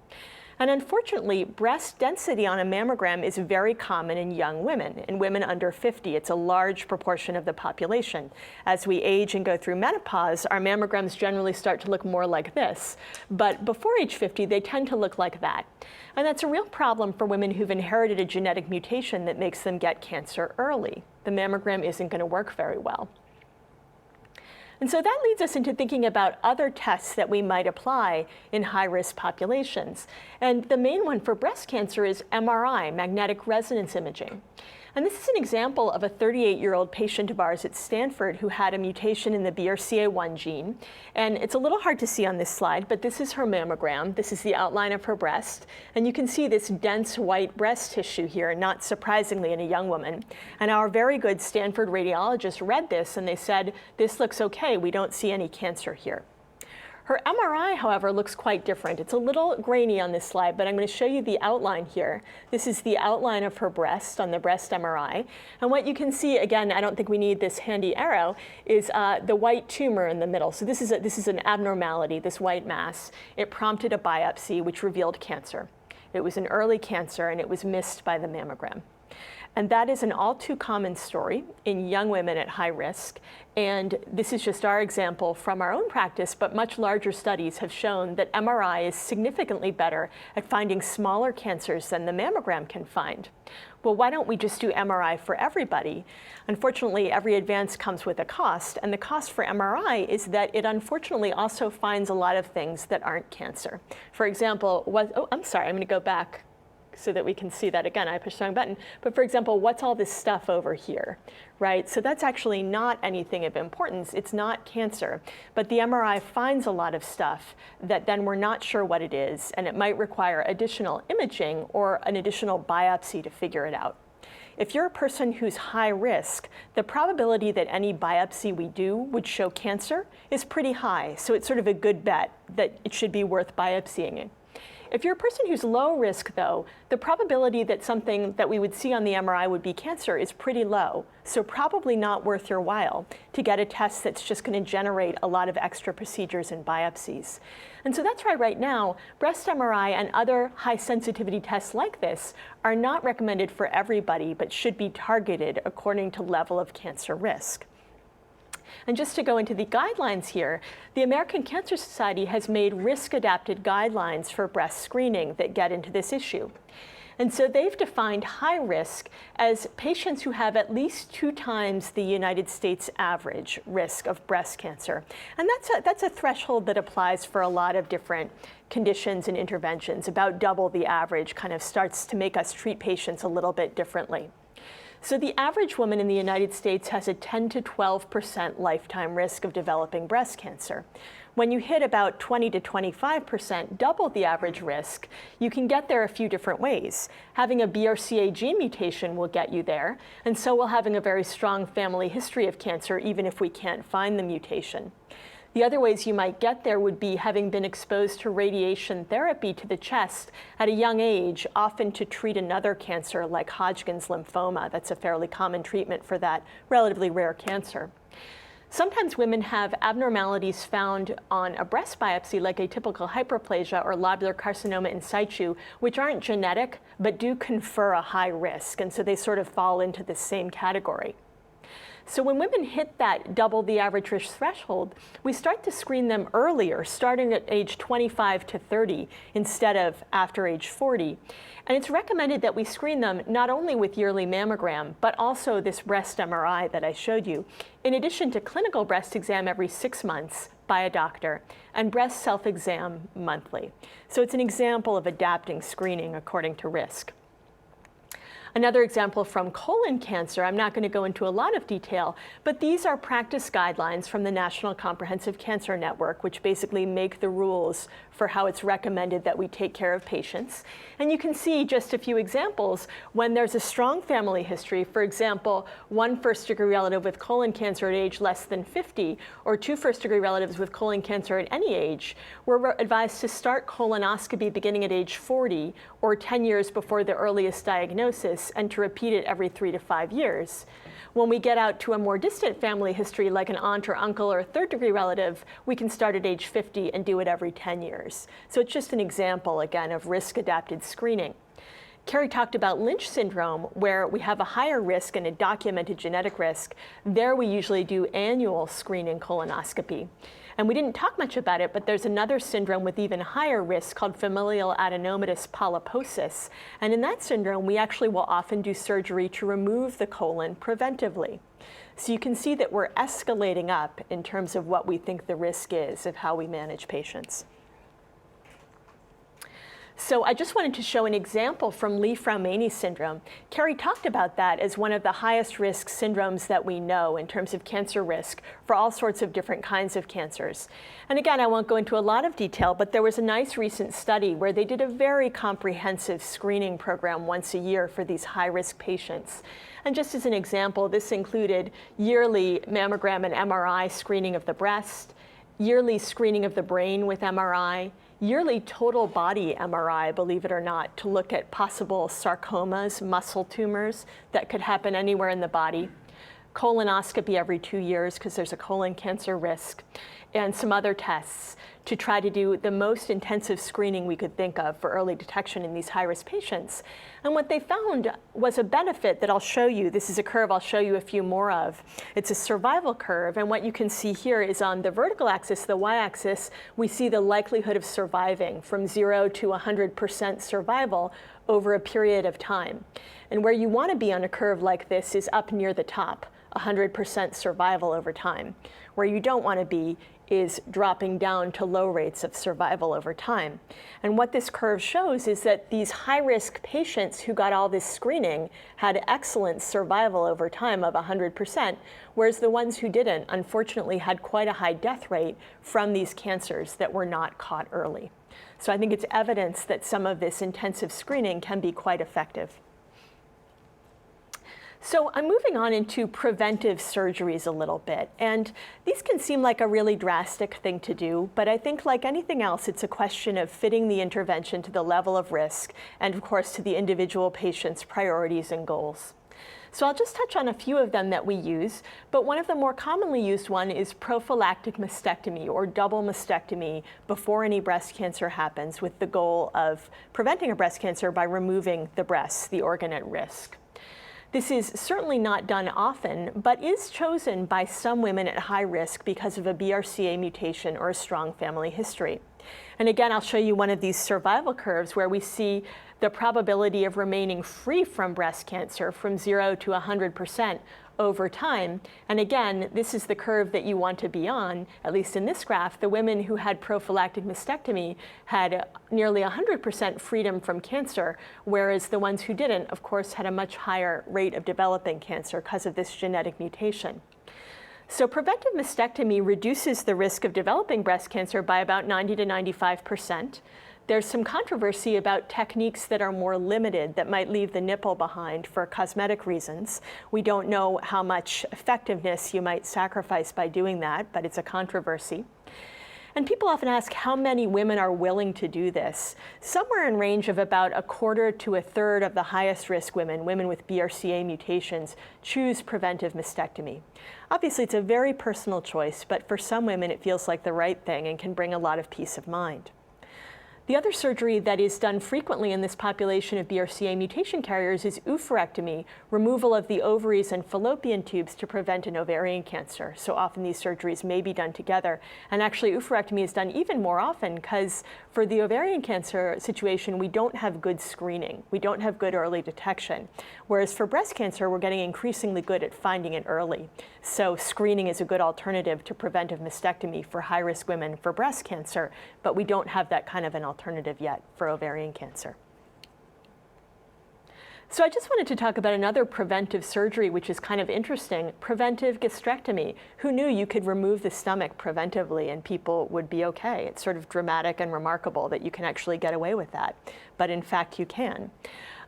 And unfortunately, breast density on a mammogram is very common in young women, in women under 50. It's a large proportion of the population. As we age and go through menopause, our mammograms generally start to look more like this. But before age 50, they tend to look like that. And that's a real problem for women who've inherited a genetic mutation that makes them get cancer early. The mammogram isn't going to work very well. And so that leads us into thinking about other tests that we might apply in high-risk populations. And the main one for breast cancer is MRI, magnetic resonance imaging. And this is an example of a 38-year-old patient of ours at Stanford who had a mutation in the BRCA1 gene. And it's a little hard to see on this slide, but this is her mammogram. This is the outline of her breast. And you can see this dense white breast tissue here, not surprisingly in a young woman. And our very good Stanford radiologist read this and they said, this looks okay, we don't see any cancer here. Her MRI, however, looks quite different. It's a little grainy on this slide, but I'm going to show you the outline here. This is the outline of her breast on the breast MRI. And what you can see, again, I don't think we need this handy arrow, is the white tumor in the middle. So this is an abnormality, this white mass. It prompted a biopsy, which revealed cancer. It was an early cancer, and it was missed by the mammogram. And that is an all too common story in young women at high risk. And this is just our example from our own practice, but much larger studies have shown that MRI is significantly better at finding smaller cancers than the mammogram can find. Well, why don't we just do MRI for everybody? Unfortunately, every advance comes with a cost, and the cost for MRI is that it unfortunately also finds a lot of things that aren't cancer. For example, I'm sorry, I'm going to go back so that we can see that again. I pushed the wrong button. But for example, what's all this stuff over here, right? So that's actually not anything of importance. It's not cancer. But the MRI finds a lot of stuff that then we're not sure what it is, and it might require additional imaging or an additional biopsy to figure it out. If you're a person who's high risk, the probability that any biopsy we do would show cancer is pretty high. So it's sort of a good bet that it should be worth biopsying it. If you're a person who's low risk, though, the probability that something that we would see on the MRI would be cancer is pretty low, so probably not worth your while to get a test that's just going to generate a lot of extra procedures and biopsies. And so that's why right now, breast MRI and other high sensitivity tests like this are not recommended for everybody, but should be targeted according to level of cancer risk. And just to go into the guidelines here, the American Cancer Society has made risk-adapted guidelines for breast screening that get into this issue. And so they've defined high risk as patients who have at least 2 times the United States average risk of breast cancer. And that's a threshold that applies for a lot of different conditions and interventions. About double the average kind of starts to make us treat patients a little bit differently. So the average woman in the United States has a 10 to 12% lifetime risk of developing breast cancer. When you hit about 20 to 25%, double the average risk, you can get there a few different ways. Having a BRCA gene mutation will get you there, and so will having a very strong family history of cancer, even if we can't find the mutation. The other ways you might get there would be having been exposed to radiation therapy to the chest at a young age, often to treat another cancer like Hodgkin's lymphoma. That's a fairly common treatment for that relatively rare cancer. Sometimes women have abnormalities found on a breast biopsy, like atypical hyperplasia or lobular carcinoma in situ, which aren't genetic, but do confer a high risk, and so they sort of fall into the same category. So when women hit that double the average risk threshold, we start to screen them earlier, starting at age 25 to 30 instead of after age 40. And it's recommended that we screen them not only with yearly mammogram, but also this breast MRI that I showed you, in addition to clinical breast exam every 6 months by a doctor and breast self-exam monthly. So it's an example of adapting screening according to risk. Another example from colon cancer, I'm not going to go into a lot of detail, but these are practice guidelines from the National Comprehensive Cancer Network, which basically make the rules for how it's recommended that we take care of patients. And you can see just a few examples when there's a strong family history, for example, 1 first-degree relative with colon cancer at age less than 50, or 2 first-degree relatives with colon cancer at any age. We're advised to start colonoscopy beginning at age 40, or 10 years before the earliest diagnosis, and to repeat it every 3 to 5 years. When we get out to a more distant family history, like an aunt or uncle or a 3rd-degree relative, we can start at age 50 and do it every 10 years. So it's just an example, again, of risk-adapted screening. Kerry talked about Lynch syndrome, where we have a higher risk and a documented genetic risk. There we usually do annual screening colonoscopy. And we didn't talk much about it, but there's another syndrome with even higher risk called familial adenomatous polyposis. And in that syndrome, we actually will often do surgery to remove the colon preventively. So you can see that we're escalating up in terms of what we think the risk is of how we manage patients. So I just wanted to show an example from Li-Fraumeni syndrome. Kerry talked about that as one of the highest risk syndromes that we know in terms of cancer risk for all sorts of different kinds of cancers. And again, I won't go into a lot of detail, but there was a nice recent study where they did a very comprehensive screening program once a year for these high-risk patients. And just as an example, this included yearly mammogram and MRI screening of the breast, yearly screening of the brain with MRI, yearly total body MRI, believe it or not, to look at possible sarcomas, muscle tumors that could happen anywhere in the body, colonoscopy every 2 years because there's a colon cancer risk, and some other tests to try to do the most intensive screening we could think of for early detection in these high-risk patients. And what they found was a benefit that I'll show you. This is a curve I'll show you a few more of. It's a survival curve, and what you can see here is on the vertical axis, the y-axis, we see the likelihood of surviving from 0 to 100% survival over a period of time. And where you want to be on a curve like this is up near the top, 100% survival over time. Where you don't want to be is dropping down to low rates of survival over time. And what this curve shows is that these high-risk patients who got all this screening had excellent survival over time of 100%, whereas the ones who didn't, unfortunately, had quite a high death rate from these cancers that were not caught early. So I think it's evidence that some of this intensive screening can be quite effective. So I'm moving on into preventive surgeries a little bit. And these can seem like a really drastic thing to do, but I think like anything else, it's a question of fitting the intervention to the level of risk and, of course, to the individual patient's priorities and goals. So I'll just touch on a few of them that we use, but one of the more commonly used one is prophylactic mastectomy or double mastectomy before any breast cancer happens, with the goal of preventing a breast cancer by removing the breast, the organ at risk. This is certainly not done often, but is chosen by some women at high risk because of a BRCA mutation or a strong family history. And again, I'll show you one of these survival curves where we see the probability of remaining free from breast cancer from 0 to 100% over time. And again, this is the curve that you want to be on, at least in this graph. The women who had prophylactic mastectomy had nearly 100% freedom from cancer, whereas the ones who didn't, of course, had a much higher rate of developing cancer because of this genetic mutation. So preventive mastectomy reduces the risk of developing breast cancer by about 90 to 95%. There's some controversy about techniques that are more limited that might leave the nipple behind for cosmetic reasons. We don't know how much effectiveness you might sacrifice by doing that, but it's a controversy. And people often ask how many women are willing to do this. Somewhere in range of about a quarter to a third of the highest risk women, women with BRCA mutations, choose preventive mastectomy. Obviously, it's a very personal choice, but for some women it feels like the right thing and can bring a lot of peace of mind. The other surgery that is done frequently in this population of BRCA mutation carriers is oophorectomy, removal of the ovaries and fallopian tubes to prevent an ovarian cancer. So often these surgeries may be done together. And actually oophorectomy is done even more often because for the ovarian cancer situation, we don't have good screening. We don't have good early detection. Whereas for breast cancer, we're getting increasingly good at finding it early. So screening is a good alternative to preventive mastectomy for high-risk women for breast cancer, but we don't have that kind of an alternative yet for ovarian cancer. So I just wanted to talk about another preventive surgery, which is kind of interesting, preventive gastrectomy. Who knew you could remove the stomach preventively and people would be okay? It's sort of dramatic and remarkable that you can actually get away with that, but in fact you can.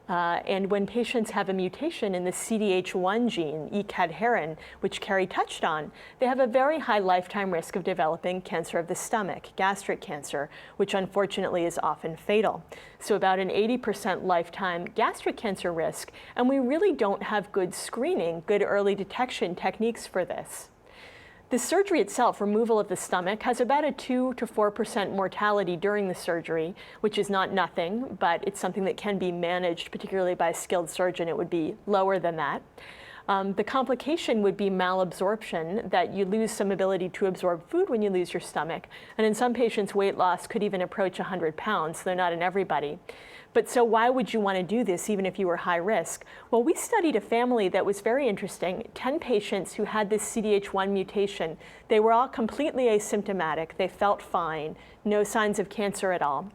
And when patients have a mutation in the CDH1 gene, E-cadherin, which Kerry touched on, they have a very high lifetime risk of developing cancer of the stomach, gastric cancer, which unfortunately is often fatal. So about an 80% lifetime gastric cancer risk, and we really don't have good screening, good early detection techniques for this. The surgery itself, removal of the stomach, has about a 2 to 4% mortality during the surgery, which is not nothing, but it's something that can be managed, particularly by a skilled surgeon. It would be lower than that. The complication would be malabsorption, that you lose some ability to absorb food when you lose your stomach. And in some patients, weight loss could even approach 100 pounds. They're not in everybody. But so why would you want to do this even if you were high risk? Well, we studied a family that was very interesting, 10 patients who had this CDH1 mutation. They were all completely asymptomatic. They felt fine, no signs of cancer at all.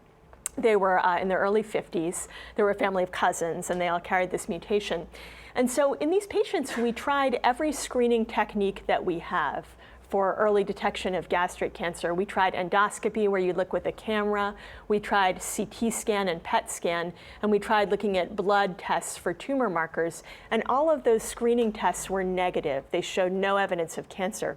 They were in their early 50s. They were a family of cousins, and they all carried this mutation. And so in these patients, we tried every screening technique that we have for early detection of gastric cancer. We tried endoscopy, where you look with a camera. We tried CT scan and PET scan, and we tried looking at blood tests for tumor markers. And all of those screening tests were negative. They showed no evidence of cancer.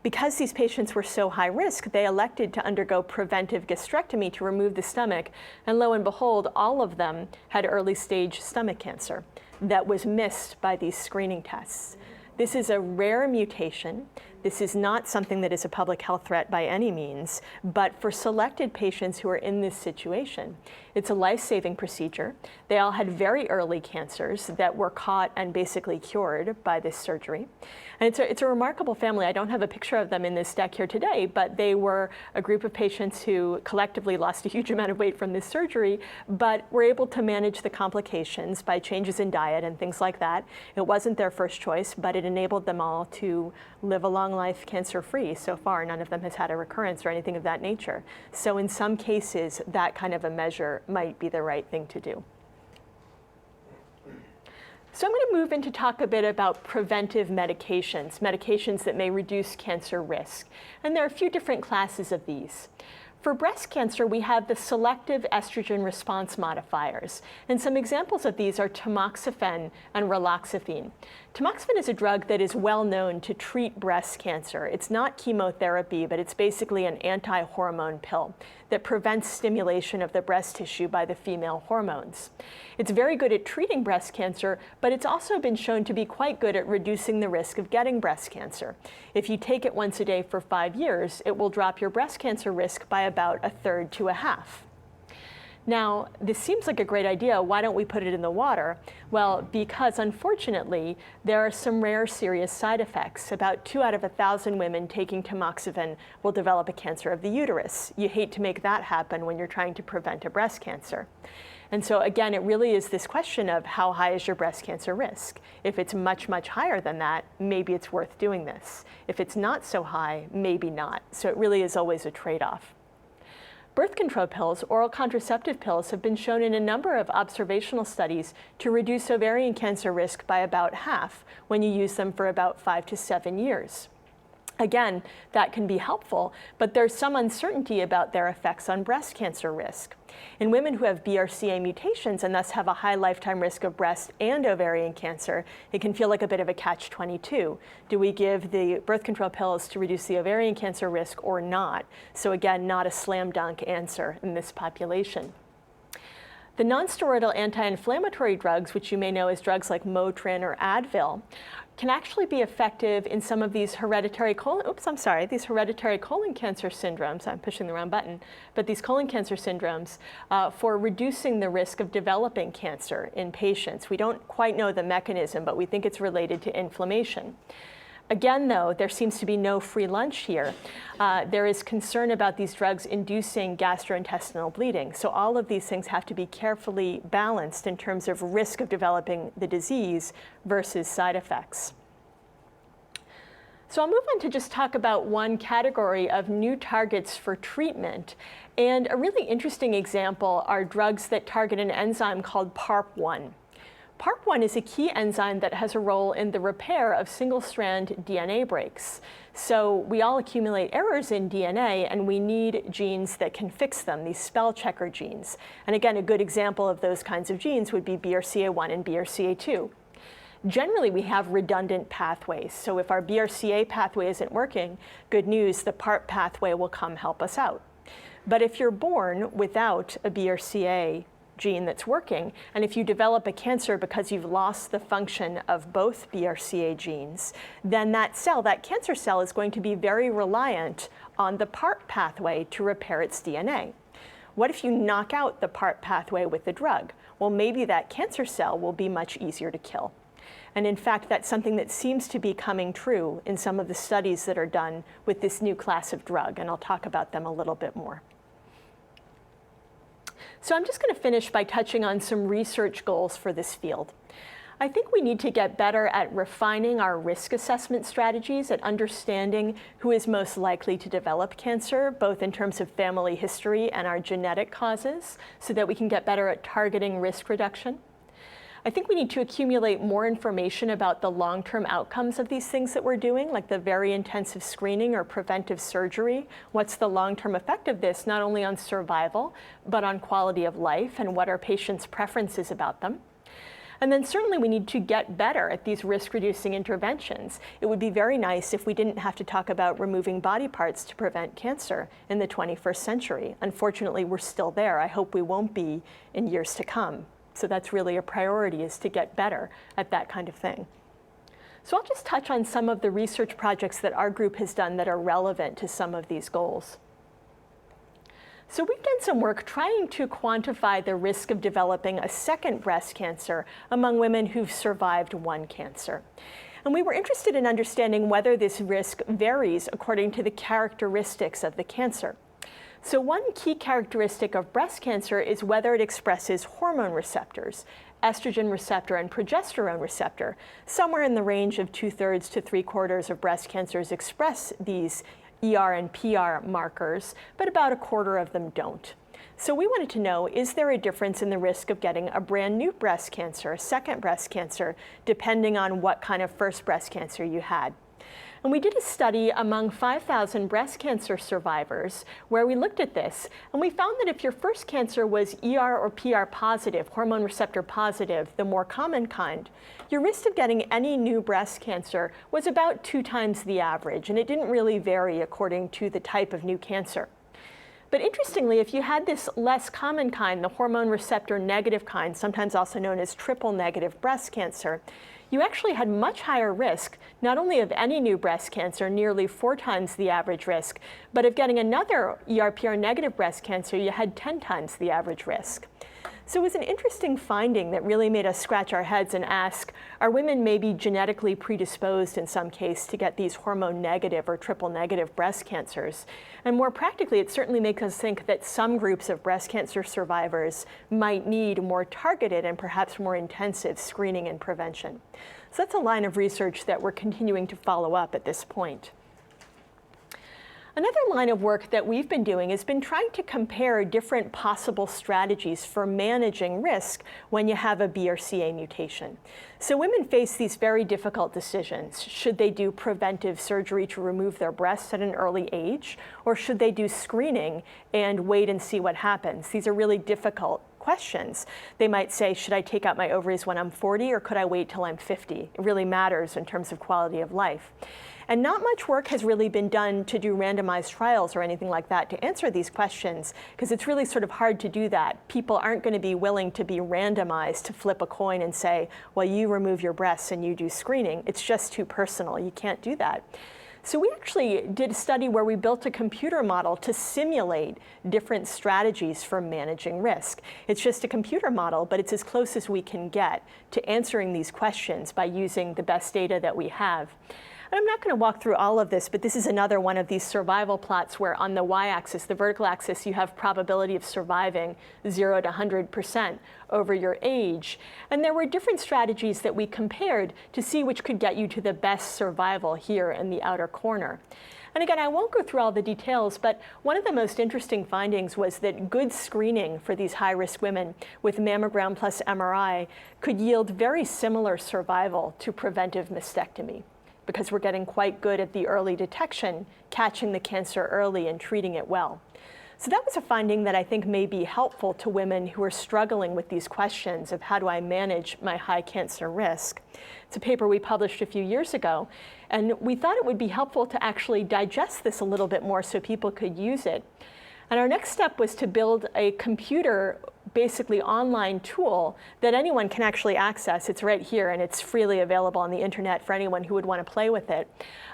because these patients were so high risk, they elected to undergo preventive gastrectomy to remove the stomach, and lo and behold, all of them had early stage stomach cancer that was missed by these screening tests. This is a rare mutation. This is not something that is a public health threat by any means, but for selected patients who are in this situation, it's a life-saving procedure. They all had very early cancers that were caught and basically cured by this surgery. And it's a remarkable family. I don't have a picture of them in this deck here today, but they were a group of patients who collectively lost a huge amount of weight from this surgery, but were able to manage the complications by changes in diet and things like that. It wasn't their first choice, but it enabled them all to live a long life cancer-free. So far, none of them has had a recurrence or anything of that nature. So in some cases, that kind of a measure might be the right thing to do. So I'm going to move in to talk a bit about preventive medications, medications that may reduce cancer risk. And there are a few different classes of these. For breast cancer, we have the selective estrogen response modifiers. And some examples of these are tamoxifen and raloxifene. Tamoxifen is a drug that is well known to treat breast cancer. It's not chemotherapy, but it's basically an anti-hormone pill that prevents stimulation of the breast tissue by the female hormones. It's very good at treating breast cancer, but it's also been shown to be quite good at reducing the risk of getting breast cancer. If you take it once a day for 5 years, it will drop your breast cancer risk by about 1/3 to 1/2. Now, this seems like a great idea. Why don't we put it in the water? Well, because unfortunately, there are some rare serious side effects. About 2 out of 1,000 women taking tamoxifen will develop a cancer of the uterus. You hate to make that happen when you're trying to prevent a breast cancer. And so again, it really is this question of how high is your breast cancer risk? If it's much, much higher than that, maybe it's worth doing this. If it's not so high, maybe not. So it really is always a trade-off. Birth control pills, oral contraceptive pills, have been shown in a number of observational studies to reduce ovarian cancer risk by about 1/2 when you use them for about 5 to 7 years. Again, that can be helpful, but there's some uncertainty about their effects on breast cancer risk. In women who have BRCA mutations and thus have a high lifetime risk of breast and ovarian cancer, it can feel like a bit of a catch-22. Do we give the birth control pills to reduce the ovarian cancer risk or not? So again, not a slam dunk answer in this population. The nonsteroidal anti-inflammatory drugs, which you may know as drugs like Motrin or Advil, can actually be effective in some of these hereditary colon cancer syndromes. I'm pushing the wrong button, but these colon cancer syndromes for reducing the risk of developing cancer in patients. We don't quite know the mechanism, but we think it's related to inflammation. Again, though, there seems to be no free lunch here. There is concern about these drugs inducing gastrointestinal bleeding. So all of these things have to be carefully balanced in terms of risk of developing the disease versus side effects. So I'll move on to just talk about one category of new targets for treatment. And a really interesting example are drugs that target an enzyme called PARP1. PARP1 is a key enzyme that has a role in the repair of single-strand DNA breaks. So we all accumulate errors in DNA, and we need genes that can fix them, these spell checker genes. And again, a good example of those kinds of genes would be BRCA1 and BRCA2. Generally, we have redundant pathways. So if our BRCA pathway isn't working, good news, the PARP pathway will come help us out. But if you're born without a BRCA gene that's working, and if you develop a cancer because you've lost the function of both BRCA genes, then that cancer cell is going to be very reliant on the PARP pathway to repair its DNA. What if you knock out the PARP pathway with the drug? Well, maybe that cancer cell will be much easier to kill. And in fact, that's something that seems to be coming true in some of the studies that are done with this new class of drug, and I'll talk about them a little bit more. So I'm just going to finish by touching on some research goals for this field. I think we need to get better at refining our risk assessment strategies, at understanding who is most likely to develop cancer, both in terms of family history and our genetic causes, so that we can get better at targeting risk reduction. I think we need to accumulate more information about the long-term outcomes of these things that we're doing, like the very intensive screening or preventive surgery. What's the long-term effect of this, not only on survival, but on quality of life, and what are patients' preferences about them? And then certainly we need to get better at these risk-reducing interventions. It would be very nice if we didn't have to talk about removing body parts to prevent cancer in the 21st century. Unfortunately, we're still there. I hope we won't be in years to come. So that's really a priority, is to get better at that kind of thing. So I'll just touch on some of the research projects that our group has done that are relevant to some of these goals. So we've done some work trying to quantify the risk of developing a second breast cancer among women who've survived one cancer. And we were interested in understanding whether this risk varies according to the characteristics of the cancer. So one key characteristic of breast cancer is whether it expresses hormone receptors, estrogen receptor and progesterone receptor. Somewhere in the range of 2/3 to 3/4 of breast cancers express these ER and PR markers, but about 1/4 of them don't. So we wanted to know, is there a difference in the risk of getting a brand new breast cancer, a second breast cancer, depending on what kind of first breast cancer you had? And we did a study among 5,000 breast cancer survivors where we looked at this, and we found that if your first cancer was ER or PR positive, hormone receptor positive, the more common kind, your risk of getting any new breast cancer was about 2 times the average, and it didn't really vary according to the type of new cancer. But interestingly, if you had this less common kind, the hormone receptor negative kind, sometimes also known as triple negative breast cancer, you actually had much higher risk, not only of any new breast cancer, nearly 4 times the average risk, but of getting another ER/PR negative breast cancer, you had 10 times the average risk. So it was an interesting finding that really made us scratch our heads and ask, are women maybe genetically predisposed in some case to get these hormone negative or triple negative breast cancers? And more practically, it certainly makes us think that some groups of breast cancer survivors might need more targeted and perhaps more intensive screening and prevention. So that's a line of research that we're continuing to follow up at this point. Another line of work that we've been doing has been trying to compare different possible strategies for managing risk when you have a BRCA mutation. So women face these very difficult decisions. Should they do preventive surgery to remove their breasts at an early age, or should they do screening and wait and see what happens? These are really difficult questions. They might say, should I take out my ovaries when I'm 40, or could I wait till I'm 50? It really matters in terms of quality of life. And not much work has really been done to do randomized trials or anything like that to answer these questions, because it's really sort of hard to do that. People aren't going to be willing to be randomized to flip a coin and say, well, you remove your breasts and you do screening. It's just too personal. You can't do that. So we actually did a study where we built a computer model to simulate different strategies for managing risk. It's just a computer model, but it's as close as we can get to answering these questions by using the best data that we have. And I'm not going to walk through all of this, but this is another one of these survival plots where on the y-axis, the vertical axis, you have probability of surviving 0 to 100% over your age. And there were different strategies that we compared to see which could get you to the best survival here in the outer corner. And again, I won't go through all the details, but one of the most interesting findings was that good screening for these high-risk women with mammogram plus MRI could yield very similar survival to preventive mastectomy, because we're getting quite good at the early detection, catching the cancer early and treating it well. So that was a finding that I think may be helpful to women who are struggling with these questions of how do I manage my high cancer risk. It's a paper we published a few years ago, and we thought it would be helpful to actually digest this a little bit more so people could use it. And our next step was to build a computer, basically online tool that anyone can actually access. It's right here, and it's freely available on the internet for anyone who would want to play with it.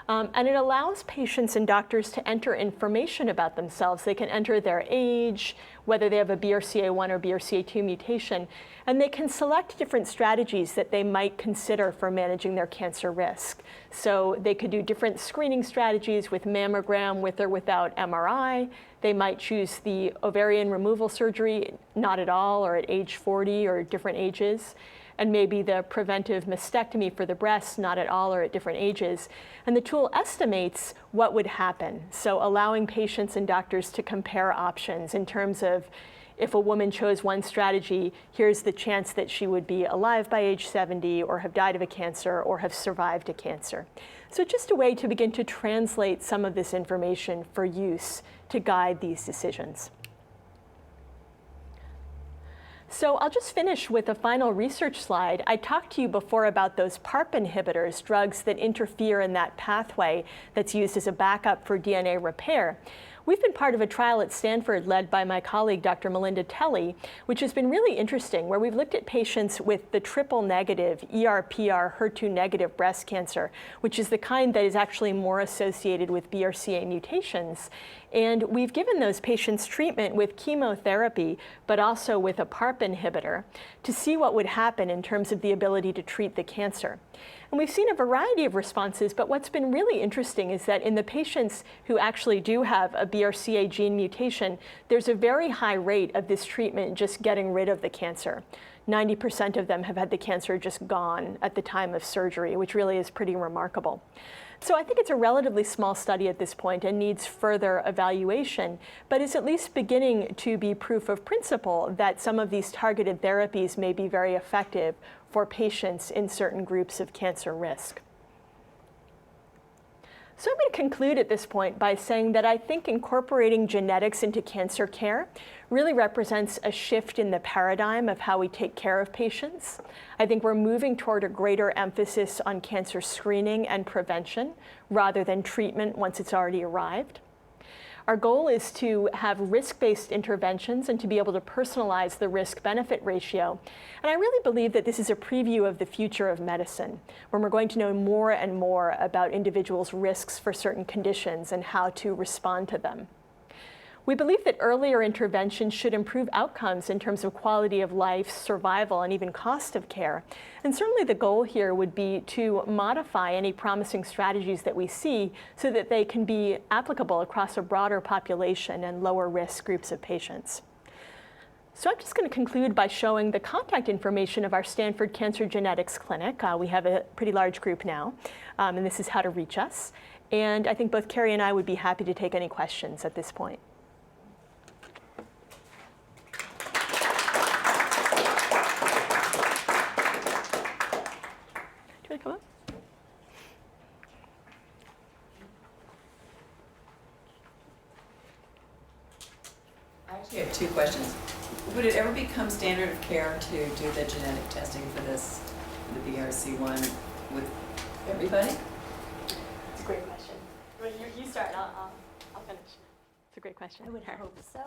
And it allows patients and doctors to enter information about themselves. They can enter their age, whether they have a BRCA1 or BRCA2 mutation, and they can select different strategies that they might consider for managing their cancer risk. So they could do different screening strategies with mammogram, with or without MRI. They might choose the ovarian removal surgery, not at all, or at age 40 or different ages, and maybe the preventive mastectomy for the breasts, not at all or at different ages. And the tool estimates what would happen, so allowing patients and doctors to compare options in terms of, if a woman chose one strategy, here's the chance that she would be alive by age 70 or have died of a cancer or have survived a cancer. So just a way to begin to translate some of this information for use to guide these decisions. So I'll just finish with a final research slide. I talked to you before about those PARP inhibitors, drugs that interfere in that pathway that's used as a backup for DNA repair. We've been part of a trial at Stanford led by my colleague, Dr. Melinda Telly, which has been really interesting, where we've looked at patients with the triple negative, ER/PR, HER2 negative breast cancer, which is the kind that is actually more associated with BRCA mutations. And we've given those patients treatment with chemotherapy, but also with a PARP inhibitor to see what would happen in terms of the ability to treat the cancer. And we've seen a variety of responses, but what's been really interesting is that in the patients who actually do have a BRCA gene mutation, there's a very high rate of this treatment just getting rid of the cancer. 90% of them have had the cancer just gone at the time of surgery, which really is pretty remarkable. So I think it's a relatively small study at this point and needs further evaluation, but is at least beginning to be proof of principle that some of these targeted therapies may be very effective for patients in certain groups of cancer risk. So I'm going to conclude at this point by saying that I think incorporating genetics into cancer care really represents a shift in the paradigm of how we take care of patients. I think we're moving toward a greater emphasis on cancer screening and prevention rather than treatment once it's already arrived. Our goal is to have risk-based interventions and to be able to personalize the risk-benefit ratio. And I really believe that this is a preview of the future of medicine, when we're going to know more and more about individuals' risks for certain conditions and how to respond to them. We believe that earlier intervention should improve outcomes in terms of quality of life, survival, and even cost of care. And certainly the goal here would be to modify any promising strategies that we see so that they can be applicable across a broader population and lower risk groups of patients. So I'm just going to conclude by showing the contact information of our Stanford Cancer Genetics Clinic. We have a pretty large group now, and this is how to reach us. And I think both Kerry and I would be happy to take any questions at this point. Come up. I actually have two questions. Would it ever become standard of care to do the genetic testing for this, the BRC1, with everybody? It's a great question. Well, you start, I'll finish. It's a great question. I would Here. hope so.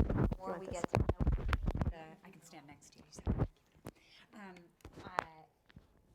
The more we get to know, I can stand next to you. So.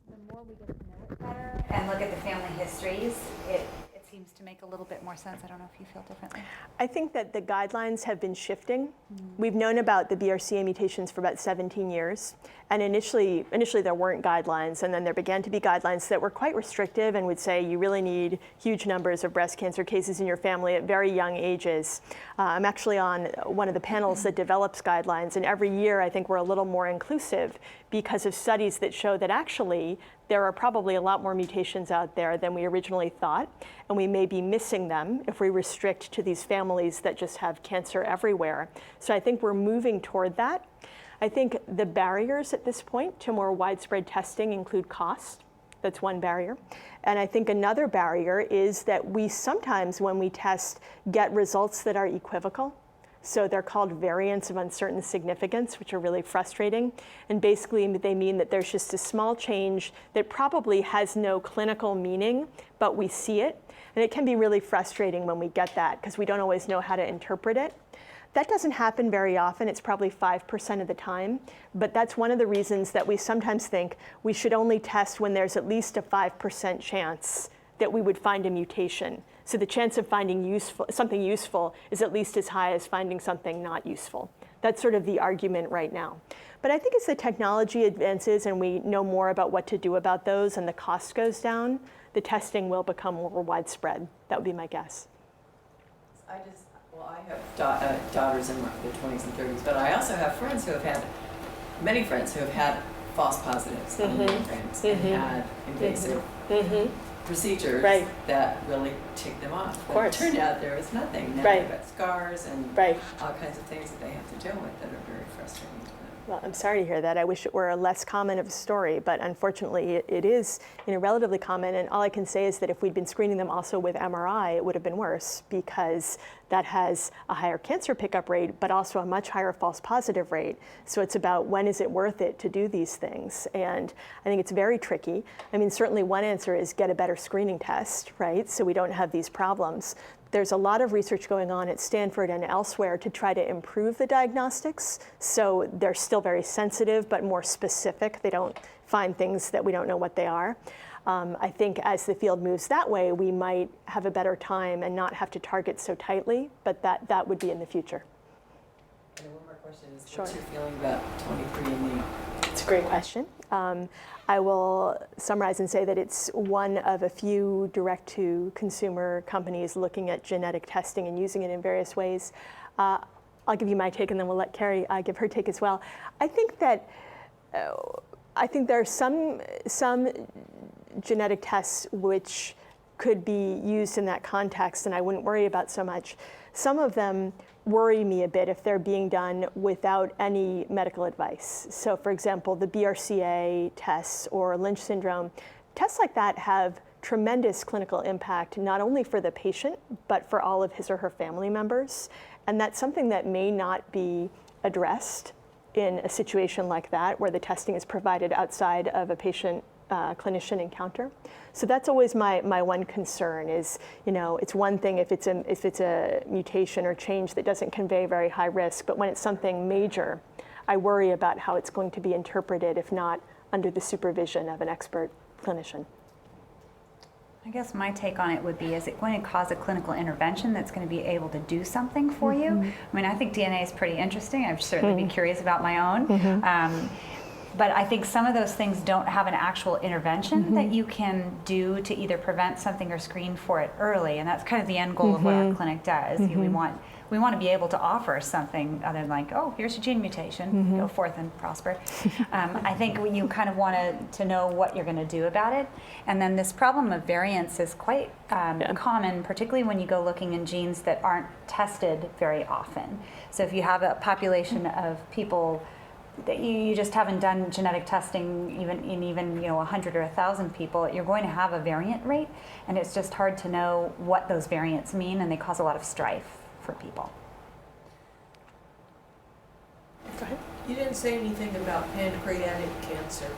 The more we get to know it better and look at the family histories, it seems to make a little bit more sense. I don't know if you feel differently. I think that the guidelines have been shifting. We've known about the BRCA mutations for about 17 years. And initially there weren't guidelines, and then there began to be guidelines that were quite restrictive and would say you really need huge numbers of breast cancer cases in your family at very young ages. I'm actually on one of the panels that develops guidelines, and every year I think we're a little more inclusive because of studies that show that actually there are probably a lot more mutations out there than we originally thought, and we may be missing them if we restrict to these families that just have cancer everywhere. So I think we're moving toward that. I think the barriers at this point to more widespread testing include cost. That's one barrier. And I think another barrier is that we sometimes, when we test, get results that are equivocal. So they're called variants of uncertain significance, which are really frustrating. And basically, they mean that there's just a small change that probably has no clinical meaning, but we see it. And it can be really frustrating when we get that, because we don't always know how to interpret it. That doesn't happen very often. It's probably 5% of the time. But that's one of the reasons that we sometimes think we should only test when there's at least a 5% chance that we would find a mutation. So the chance of finding something useful is at least as high as finding something not useful. That's sort of the argument right now. But I think as the technology advances and we know more about what to do about those and the cost goes down, the testing will become more widespread. That would be my guess. I have daughters in their 20s and 30s, but I also have friends who have had, many friends who have had false positives on mammograms and had invasive procedures that really ticked them off. But it turned out there was nothing. Now they've got scars and all kinds of things that they have to deal with that are very frustrating to them. Well, I'm sorry to hear that. I wish it were a less common of a story, but unfortunately it is, relatively common. And all I can say is that if we'd been screening them also with MRI, it would have been worse, because that has a higher cancer pickup rate, but also a much higher false positive rate. So it's about, when is it worth it to do these things? And I think it's very tricky. I mean, certainly one answer is get a better screening test, right? So we don't have these problems. There's a lot of research going on at Stanford and elsewhere to try to improve the diagnostics. So they're still very sensitive, but more specific. They don't find things that we don't know what they are. I think as the field moves that way, we might have a better time and not have to target so tightly, but that would be in the future. And one more question is, Sure. What's your feeling about 23andMe? It's a great question. I will summarize and say that it's one of a few direct-to-consumer companies looking at genetic testing and using it in various ways. I'll give you my take, and then we'll let Kerry give her take as well. I think that there are some genetic tests which could be used in that context, and I wouldn't worry about so much. Some of them worry me a bit if they're being done without any medical advice. So for example, the BRCA tests or Lynch syndrome, tests like that have tremendous clinical impact, not only for the patient, but for all of his or her family members. And that's something that may not be addressed in a situation like that, where the testing is provided outside of a patient clinician encounter. So that's always my one concern is, it's one thing if it's a mutation or change that doesn't convey very high risk, but when it's something major, I worry about how it's going to be interpreted, if not under the supervision of an expert clinician. I guess my take on it would be, is it going to cause a clinical intervention that's going to be able to do something for you? I mean, I think DNA is pretty interesting. I'd certainly be curious about my own. But I think some of those things don't have an actual intervention that you can do to either prevent something or screen for it early, and that's kind of the end goal of what our clinic does. We want to be able to offer something other than like, oh, here's a gene mutation, go forth and prosper. I think you kind of want to know what you're going to do about it. And then this problem of variants is quite common, particularly when you go looking in genes that aren't tested very often. So if you have a population of people that you just haven't done genetic testing even 100 or 1,000 people, you're going to have a variant rate, and it's just hard to know what those variants mean, and they cause a lot of strife for people. Go ahead. You didn't say anything about pancreatic cancer.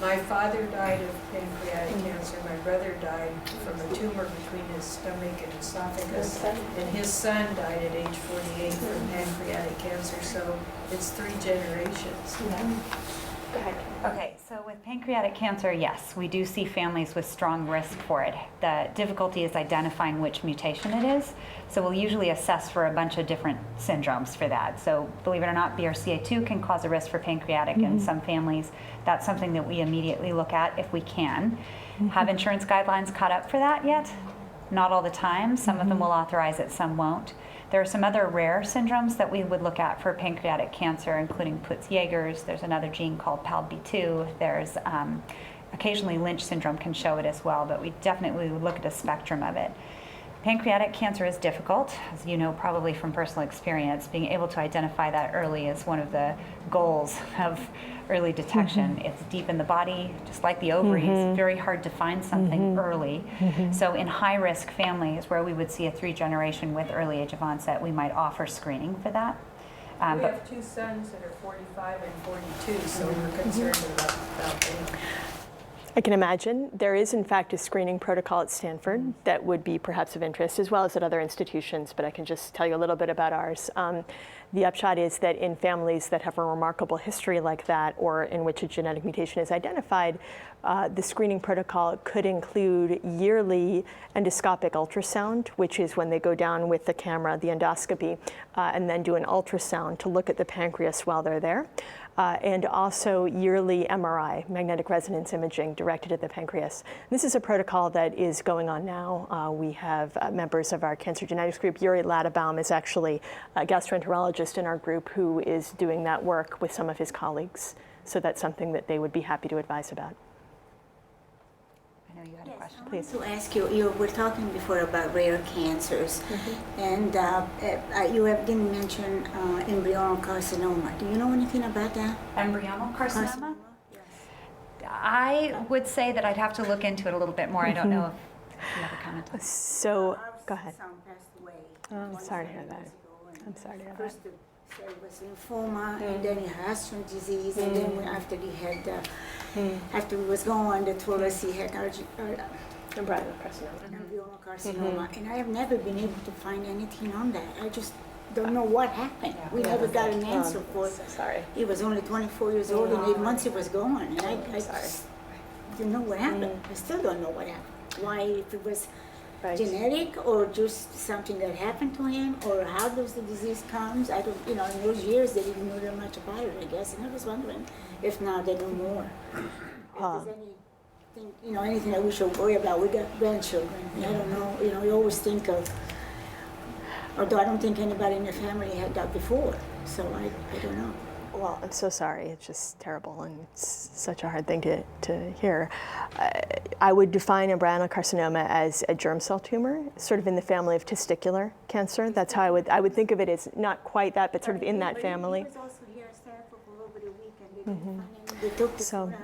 My father died of pancreatic cancer. My brother died from a tumor between his stomach and esophagus. And his son died at age 48 from pancreatic cancer. So it's 3 generations. Go ahead. Okay, so with pancreatic cancer, yes, we do see families with strong risk for it. The difficulty is identifying which mutation it is. So we'll usually assess for a bunch of different syndromes for that. So believe it or not, BRCA2 can cause a risk for pancreatic in some families. That's something that we immediately look at if we can. Have insurance guidelines caught up for that yet? Not all the time. Some of them will authorize it, some won't. There are some other rare syndromes that we would look at for pancreatic cancer, including Peutz-Jeghers. There's another gene called PALB2. There's occasionally Lynch syndrome can show it as well, but we definitely would look at a spectrum of it. Pancreatic cancer is difficult, as you know probably from personal experience. Being able to identify that early is one of the goals of early detection. It's deep in the body, just like the ovaries. It's very hard to find something early. So in high-risk families where we would see a 3-generation with early age of onset, we might offer screening for that. We have 2 sons that are 45 and 42, so we're concerned about them. I can imagine. There is, in fact, a screening protocol at Stanford that would be perhaps of interest, as well as at other institutions, but I can just tell you a little bit about ours. The upshot is that in families that have a remarkable history like that, or in which a genetic mutation is identified, the screening protocol could include yearly endoscopic ultrasound, which is when they go down with the camera, the endoscopy, and then do an ultrasound to look at the pancreas while they're there. And also yearly MRI, magnetic resonance imaging, directed at the pancreas. This is a protocol that is going on now. We have members of our cancer genetics group. Yuri Ladabaum is actually a gastroenterologist in our group who is doing that work with some of his colleagues. So that's something that they would be happy to advise about. I know you had a question. Please. To ask you, you were talking before about rare cancers, and you didn't mention embryonal carcinoma. Do you know anything about that? Embryonal carcinoma? Yes. I would say that I'd have to look into it a little bit more. I don't know if you have a comment on it. So, Our go ahead. son passed away. Oh, I'm 27 sorry to hear that. years ago, and I'm sorry to hear that. First, they said it was lymphoma, and then he had Ashton disease, and then after he had, after he was gone, they told us he had Embryonal carcinoma. embryonal carcinoma, and I have never been able to find anything on that. I just don't know what happened. We never got an answer for it. So sorry. He was only 24 years old, and 8 months he was gone, and I just didn't know what happened. I still don't know what happened. Why, if it was Right. genetic or just something that happened to him, or how does the disease comes? I don't, in those years they didn't know that much about it, I guess, and I was wondering if now they know more. If there's anything, anything that we should worry about. We got grandchildren, and I don't know, you always think of, although I don't think anybody in the family had that before, so I don't know. Well, I'm so sorry. It's just terrible, and it's such a hard thing to hear. I would define embryonal carcinoma as a germ cell tumor, sort of in the family of testicular cancer. That's how I would think of it, as not quite that, but sort of in that family. He was also here at Stanford for over a week, and they didn't find any. They took the So- and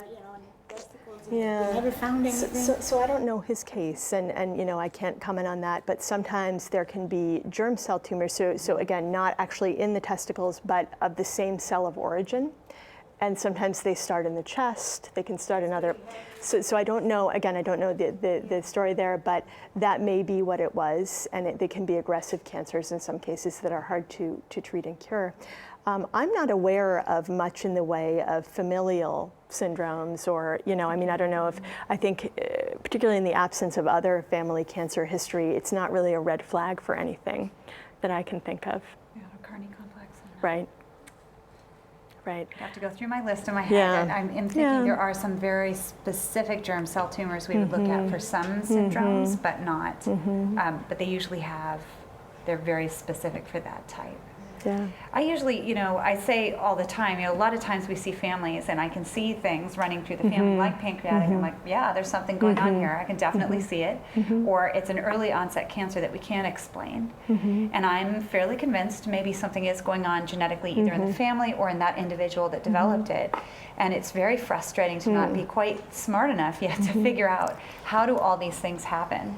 testicles, and Yeah. they never found anything. So I don't know his case, and I can't comment on that, but sometimes there can be germ cell tumors, so again, not actually in the testicles, but of the same cell of origin. And sometimes they start in the chest, they can start in other, so I don't know, again, I don't know the story there, but that may be what it was, and they can be aggressive cancers in some cases that are hard to treat and cure. I'm not aware of much in the way of familial syndromes or, I don't know if, I think particularly in the absence of other family cancer history, it's not really a red flag for anything that I can think of. Yeah, Carney complex. Right. Right. I have to go through my list in my head, Yeah. and I'm thinking Yeah. there are some very specific germ cell tumors we would look at for some syndromes, but not. But they usually they're very specific for that type. Yeah. I usually, I say all the time, a lot of times we see families and I can see things running through the family like pancreatic. I'm like, yeah, there's something going on here. I can definitely see it. Or it's an early onset cancer that we can't explain. And I'm fairly convinced maybe something is going on genetically either in the family or in that individual that developed it. And it's very frustrating to not be quite smart enough yet to figure out how do all these things happen.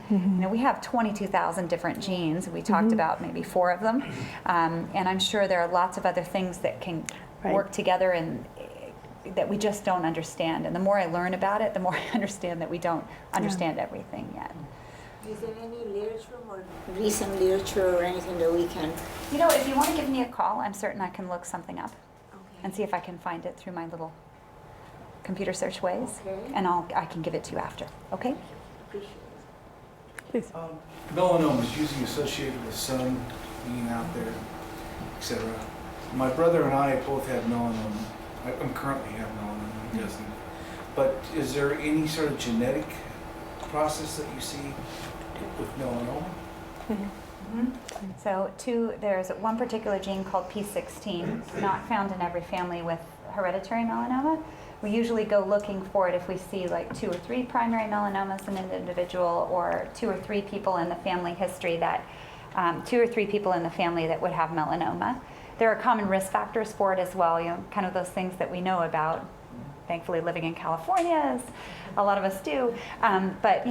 We have 22,000 different genes. We talked about maybe 4 of them. And I'm sure there are lots of other things that can work together and that we just don't understand. And the more I learn about it, the more I understand that we don't understand everything yet. Is there any literature or recent literature or anything that we can? If you want to give me a call, I'm certain I can look something up Okay. and see if I can find it through my little computer search ways. Okay. And I can give it to you after, okay? Appreciate it. Please. Melanoma is usually associated with sun being out there, etc. My brother and I both have melanoma. I currently have melanoma, he doesn't. But is there any sort of genetic process that you see with melanoma? So there's one particular gene called P16, not found in every family with hereditary melanoma. We usually go looking for it if we see like 2 or 3 primary melanomas in an individual, or 2 or 3 people in the family history that, 2 or 3 people in the family that would have melanoma. There are common risk factors for it as well, kind of those things that we know about. Thankfully, living in California, as a lot of us do. But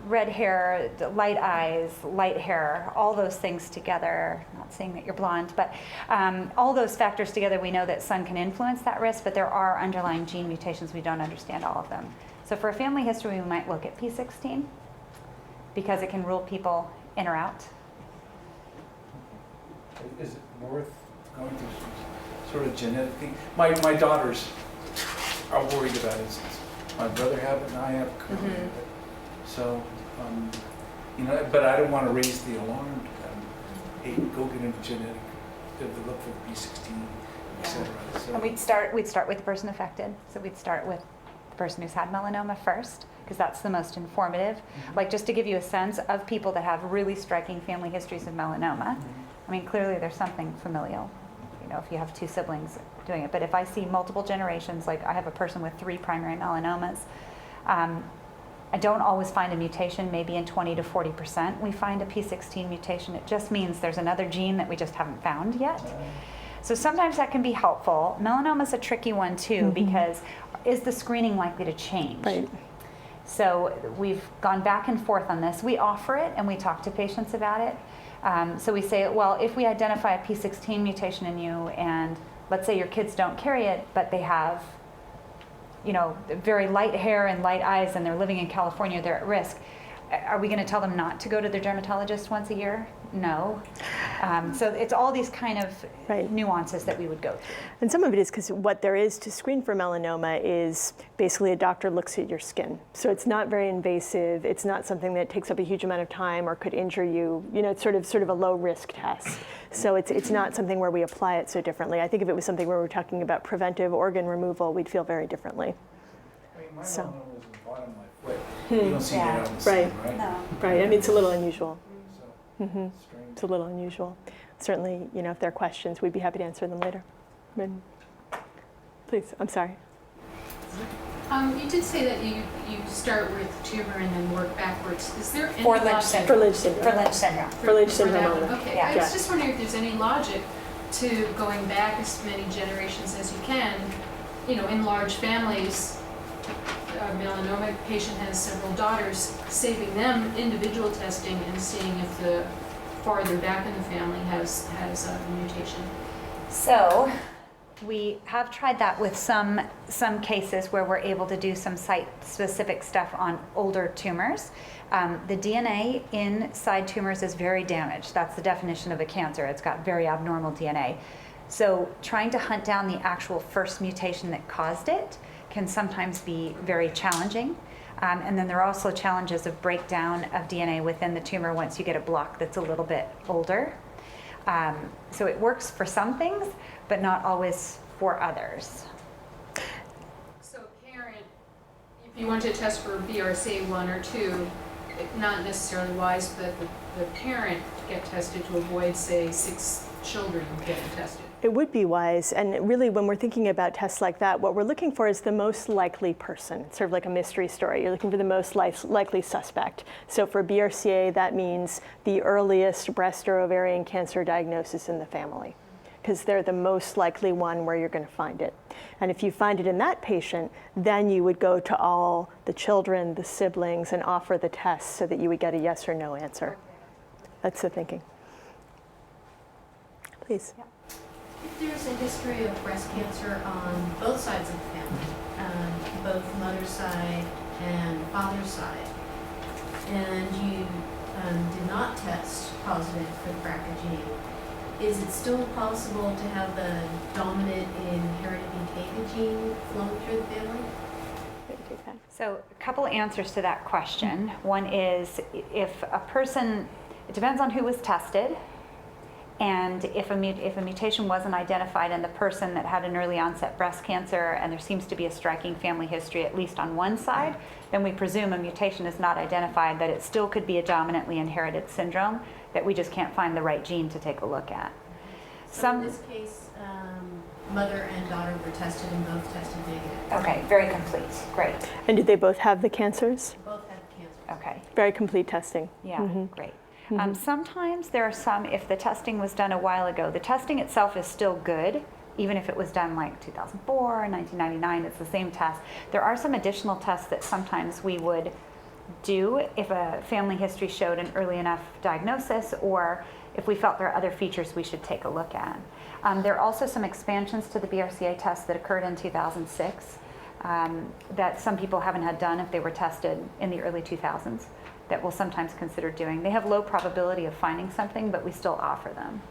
red hair, light eyes, light hair, all those things together. Not saying that you're blonde, but all those factors together, we know that sun can influence that risk. But there are underlying gene mutations. We don't understand all of them. So for a family history, we might look at P16 because it can rule people in or out. Is it worth going through some sort of genetic thing? My daughters are worried about it. My brother have it and I have currently it. So, but I don't want to raise the alarm to them. Hey, go get into genetic, to look for the P16, etc. So, And we'd start with the person affected. So we'd start with the person who's had melanoma first, because that's the most informative. Like, just to give you a sense of people that have really striking family histories of melanoma. I mean, clearly there's something familial, if you have 2 siblings doing it. But if I see multiple generations, like I have a person with 3 primary melanomas, I don't always find a mutation, maybe in 20 to 40% we find a P16 mutation. It just means there's another gene that we just haven't found yet. So sometimes that can be helpful. Melanoma is a tricky one too, because is the screening likely to change? Right. So we've gone back and forth on this. We offer it and we talk to patients about it. So we say, well, if we identify a P16 mutation in you, and let's say your kids don't carry it, but they have, you know, very light hair and light eyes, and they're living in California, they're at risk. Are we going to tell them not to go to their dermatologist once a year? No. So it's all these kind of nuances that we would go through. And some of it is because what there is to screen for melanoma is basically a doctor looks at your skin. So it's not very invasive. It's not something that takes up a huge amount of time or could injure you. You know, it's sort of a low risk test. So it's not something where we apply it so differently. I think if it was something where we're talking about preventive organ removal, we'd feel very differently. I mean, my So. melanoma was in the bottom of my foot. You don't see that on the Right. skin, right? No. Right. I mean, it's a little unusual. So, strange. It's a little unusual. Certainly, you know, if there are questions, we'd be happy to answer them later. Please, I'm sorry. You did say that you start with tumor and then work backwards. Is there any For Lynch logic? syndrome. For Lynch syndrome. For Lynch syndrome. For Lynch syndrome that only. one? Okay, Yeah. I was just wondering if there's any logic to going back as many generations as you can. You know, in large families, a melanoma patient has several daughters, saving them individual testing and seeing if the farther back in the family has a mutation. So we have tried that with some cases where we're able to do some site-specific stuff on older tumors. The DNA inside tumors is very damaged. That's the definition of a cancer. It's got very abnormal DNA. So trying to hunt down the actual first mutation that caused it can sometimes be very challenging. And then there are also challenges of breakdown of DNA within the tumor once you get a block that's a little bit older. So it works for some things, but not always for others. So a parent, if you want to test for BRCA1 or 2, not necessarily wise, but the parent get tested to avoid, say, 6 children getting tested. It would be wise, and really when we're thinking about tests like that, what we're looking for is the most likely person. It's sort of like a mystery story. You're looking for the most likely suspect. So for BRCA, that means the earliest breast or ovarian cancer diagnosis in the family, because they're the most likely one where you're going to find it. And if you find it in that patient, then you would go to all the children, the siblings, and offer the test so that you would get a yes or no answer. That's the thinking. Please. Yeah. If there's a history of breast cancer on both sides of the family, both mother's side and father's side, and you did not test positive for the BRCA gene, is it still possible to have the dominant inherited mutated gene flowing through the family? So a couple answers to that question. One is if a person, it depends on who was tested, and if a mutation wasn't identified in the person that had an early onset breast cancer and there seems to be a striking family history at least on one side, then we presume a mutation is not identified, that it still could be a dominantly inherited syndrome that we just can't find the right gene to take a look at. So in this case, mother and daughter were tested and both tested negative. Okay, very complete, great. And did they both have the cancers? Both had cancer. Okay, Very complete testing. yeah, great. Sometimes there are some, if the testing was done a while ago, the testing itself is still good, even if it was done like 2004 or 1999, it's the same test. There are some additional tests that sometimes we would do if a family history showed an early enough diagnosis, or if we felt there are other features we should take a look at. There are also some expansions to the BRCA test that occurred in 2006 that some people haven't had done if they were tested in the early 2000s. That we'll sometimes consider doing. They have low probability of finding something, but we still offer them.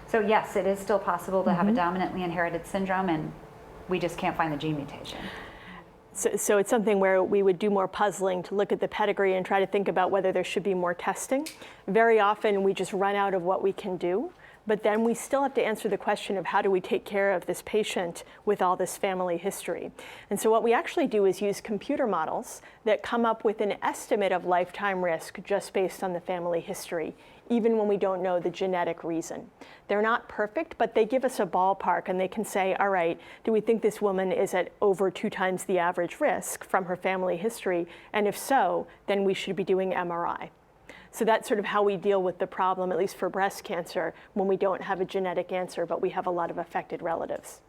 So yes, it is still possible to have a dominantly inherited syndrome, and we just can't find the gene mutation. So it's something where we would do more puzzling to look at the pedigree and try to think about whether there should be more testing. Very often we just run out of what we can do. But then we still have to answer the question of how do we take care of this patient with all this family history. And so what we actually do is use computer models that come up with an estimate of lifetime risk just based on the family history, even when we don't know the genetic reason. They're not perfect, but they give us a ballpark, and they can say, all right, do we think this woman is at over 2 times the average risk from her family history? And if so, then we should be doing MRI. So that's sort of how we deal with the problem, at least for breast cancer, when we don't have a genetic answer, but we have a lot of affected relatives.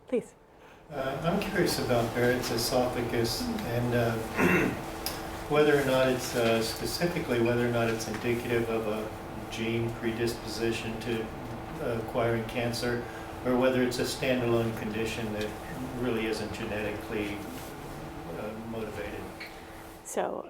Please. I'm curious about Barrett's esophagus and whether or not it's specifically whether or not it's indicative of a gene predisposition to acquiring cancer, or whether it's a standalone condition that really isn't genetically motivated. So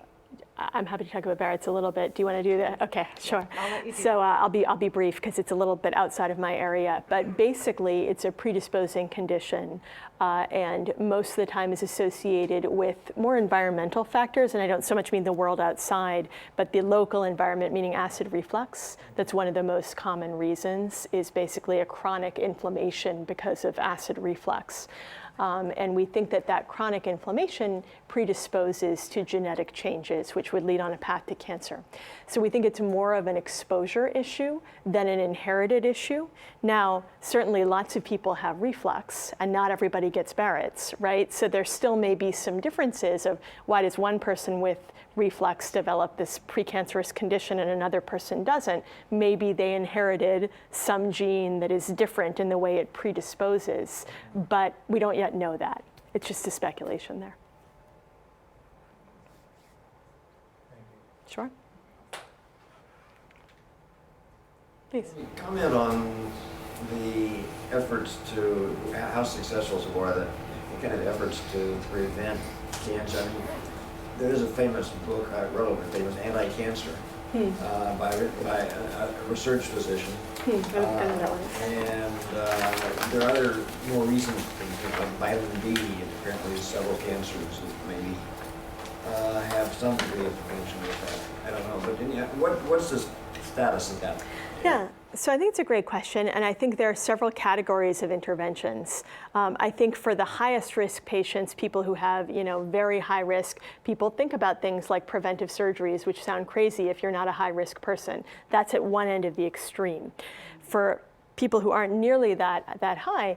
I'm happy to talk about Barrett's a little bit. Do you want to do that? Okay, sure. I'll let you do So I'll be brief because it's a little bit outside of my area. But basically, it's a predisposing condition, and most of the time is associated with more environmental factors. And I don't so much mean the world outside, but the local environment, meaning acid reflux. That's one of the most common reasons, is basically a chronic inflammation because of acid reflux. And we think that that chronic inflammation predisposes to genetic changes, which would lead on a path to cancer. So we think it's more of an exposure issue than an inherited issue. Now, certainly lots of people have reflux, and not everybody gets Barrett's, right? So there still may be some differences of why does one person with reflux develop this precancerous condition and another person doesn't. Maybe they inherited some gene that is different in the way it predisposes, but we don't yet know that. It's just a speculation there. Sure. Please. Can you comment on the efforts to, how successful were the kind of efforts to prevent cancer? I mean, there is a famous book I wrote, a famous anti-cancer, by a research physician. And there are other more recent things, like vitamin D, and apparently several cancers that maybe have some degree of prevention with that. I don't know, but what's the status of that? Yeah, so I think it's a great question, and I think there are several categories of interventions. I think for the highest risk patients, people who have, very high risk, people think about things like preventive surgeries, which sound crazy if you're not a high risk person. That's at one end of the extreme. For people who aren't nearly that high,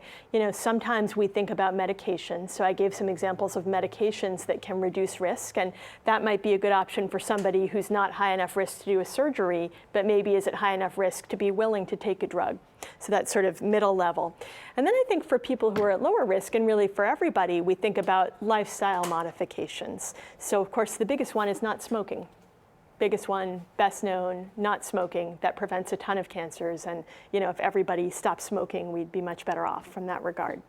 sometimes we think about medications. So I gave some examples of medications that can reduce risk, and that might be a good option for somebody who's not high enough risk to do a surgery, but maybe is at high enough risk to be willing to take a drug. So that's sort of middle level. And then I think for people who are at lower risk, and really for everybody, we think about lifestyle modifications. So of course, the biggest one is not smoking. Biggest one, best known, not smoking. That prevents a ton of cancers. And if everybody stopped smoking, we'd be much better off from that regard.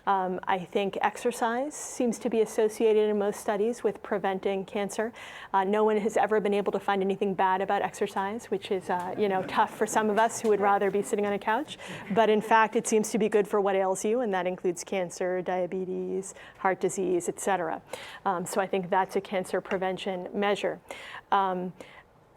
I think exercise seems to be associated in most studies with preventing cancer. No one has ever been able to find anything bad about exercise, which is tough for some of us who would rather be sitting on a couch. But in fact, it seems to be good for what ails you, and that includes cancer, diabetes, heart disease, et cetera. So I think that's a cancer prevention measure.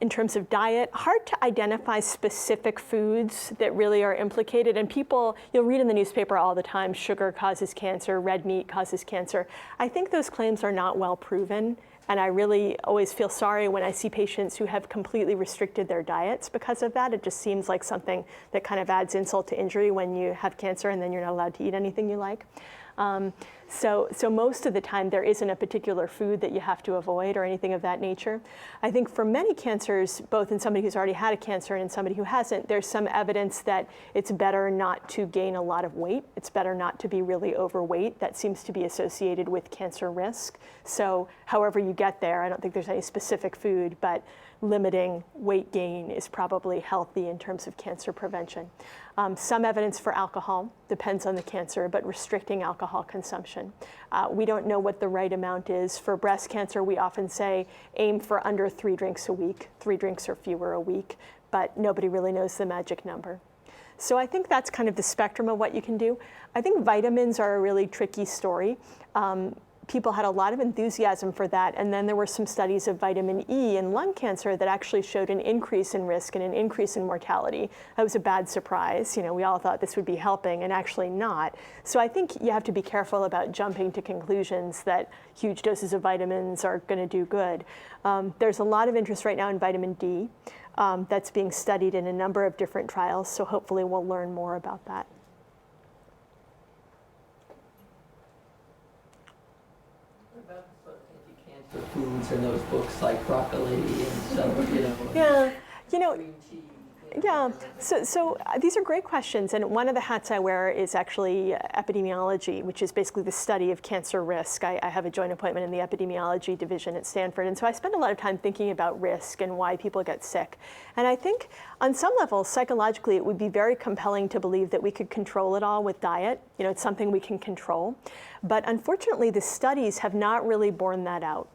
In terms of diet, hard to identify specific foods that really are implicated. And people, you'll read in the newspaper all the time, sugar causes cancer, red meat causes cancer. I think those claims are not well proven. And I really always feel sorry when I see patients who have completely restricted their diets because of that. It just seems like something that kind of adds insult to injury when you have cancer and then you're not allowed to eat anything you like. So most of the time there isn't a particular food that you have to avoid or anything of that nature. I think for many cancers, both in somebody who's already had a cancer and in somebody who hasn't, there's some evidence that it's better not to gain a lot of weight. It's better not to be really overweight. That seems to be associated with cancer risk. So however you get there, I don't think there's any specific food, but limiting weight gain is probably healthy in terms of cancer prevention. Some evidence for alcohol, depends on the cancer, but restricting alcohol consumption. We don't know what the right amount is. For breast cancer, we often say aim for under 3 drinks a week, 3 drinks or fewer a week, but nobody really knows the magic number. So I think that's kind of the spectrum of what you can do. I think vitamins are a really tricky story. people had a lot of enthusiasm for that, and then there were some studies of vitamin E in lung cancer that actually showed an increase in risk and an increase in mortality. That was a bad surprise. You know, we all thought this would be helping, and actually not. So I think you have to be careful about jumping to conclusions that huge doses of vitamins are going to do good. There's a lot of interest right now in vitamin D that's being studied in a number of different trials, so hopefully we'll learn more about that. The foods and those books like broccoli and stuff, you know. Yeah, you know, green tea. yeah. So these are great questions, and one of the hats I wear is actually epidemiology, which is basically the study of cancer risk. I have a joint appointment in the epidemiology division at Stanford, and so I spend a lot of time thinking about risk and why people get sick. And I think on some level, psychologically, it would be very compelling to believe that we could control it all with diet. You know, it's something we can control. But unfortunately, the studies have not really borne that out.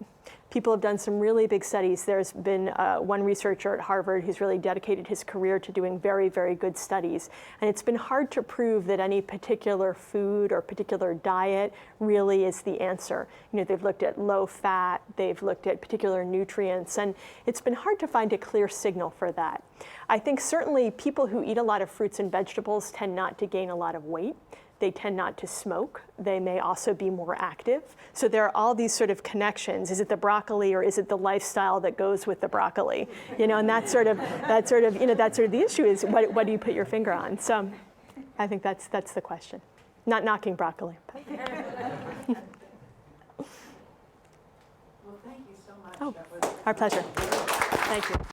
People have done some really big studies. There's been one researcher at Harvard who's really dedicated his career to doing very, very good studies. And it's been hard to prove that any particular food or particular diet really is the answer. You know, they've looked at low fat, they've looked at particular nutrients, and it's been hard to find a clear signal for that. I think certainly people who eat a lot of fruits and vegetables tend not to gain a lot of weight. They tend not to smoke. They may also be more active. So there are all these sort of connections. Is it the broccoli or is it the lifestyle that goes with the broccoli? You know, and that's sort of the issue is what do you put your finger on? So I think that's the question. Not knocking broccoli. Well, thank you so much. Oh, our pleasure. Thank you.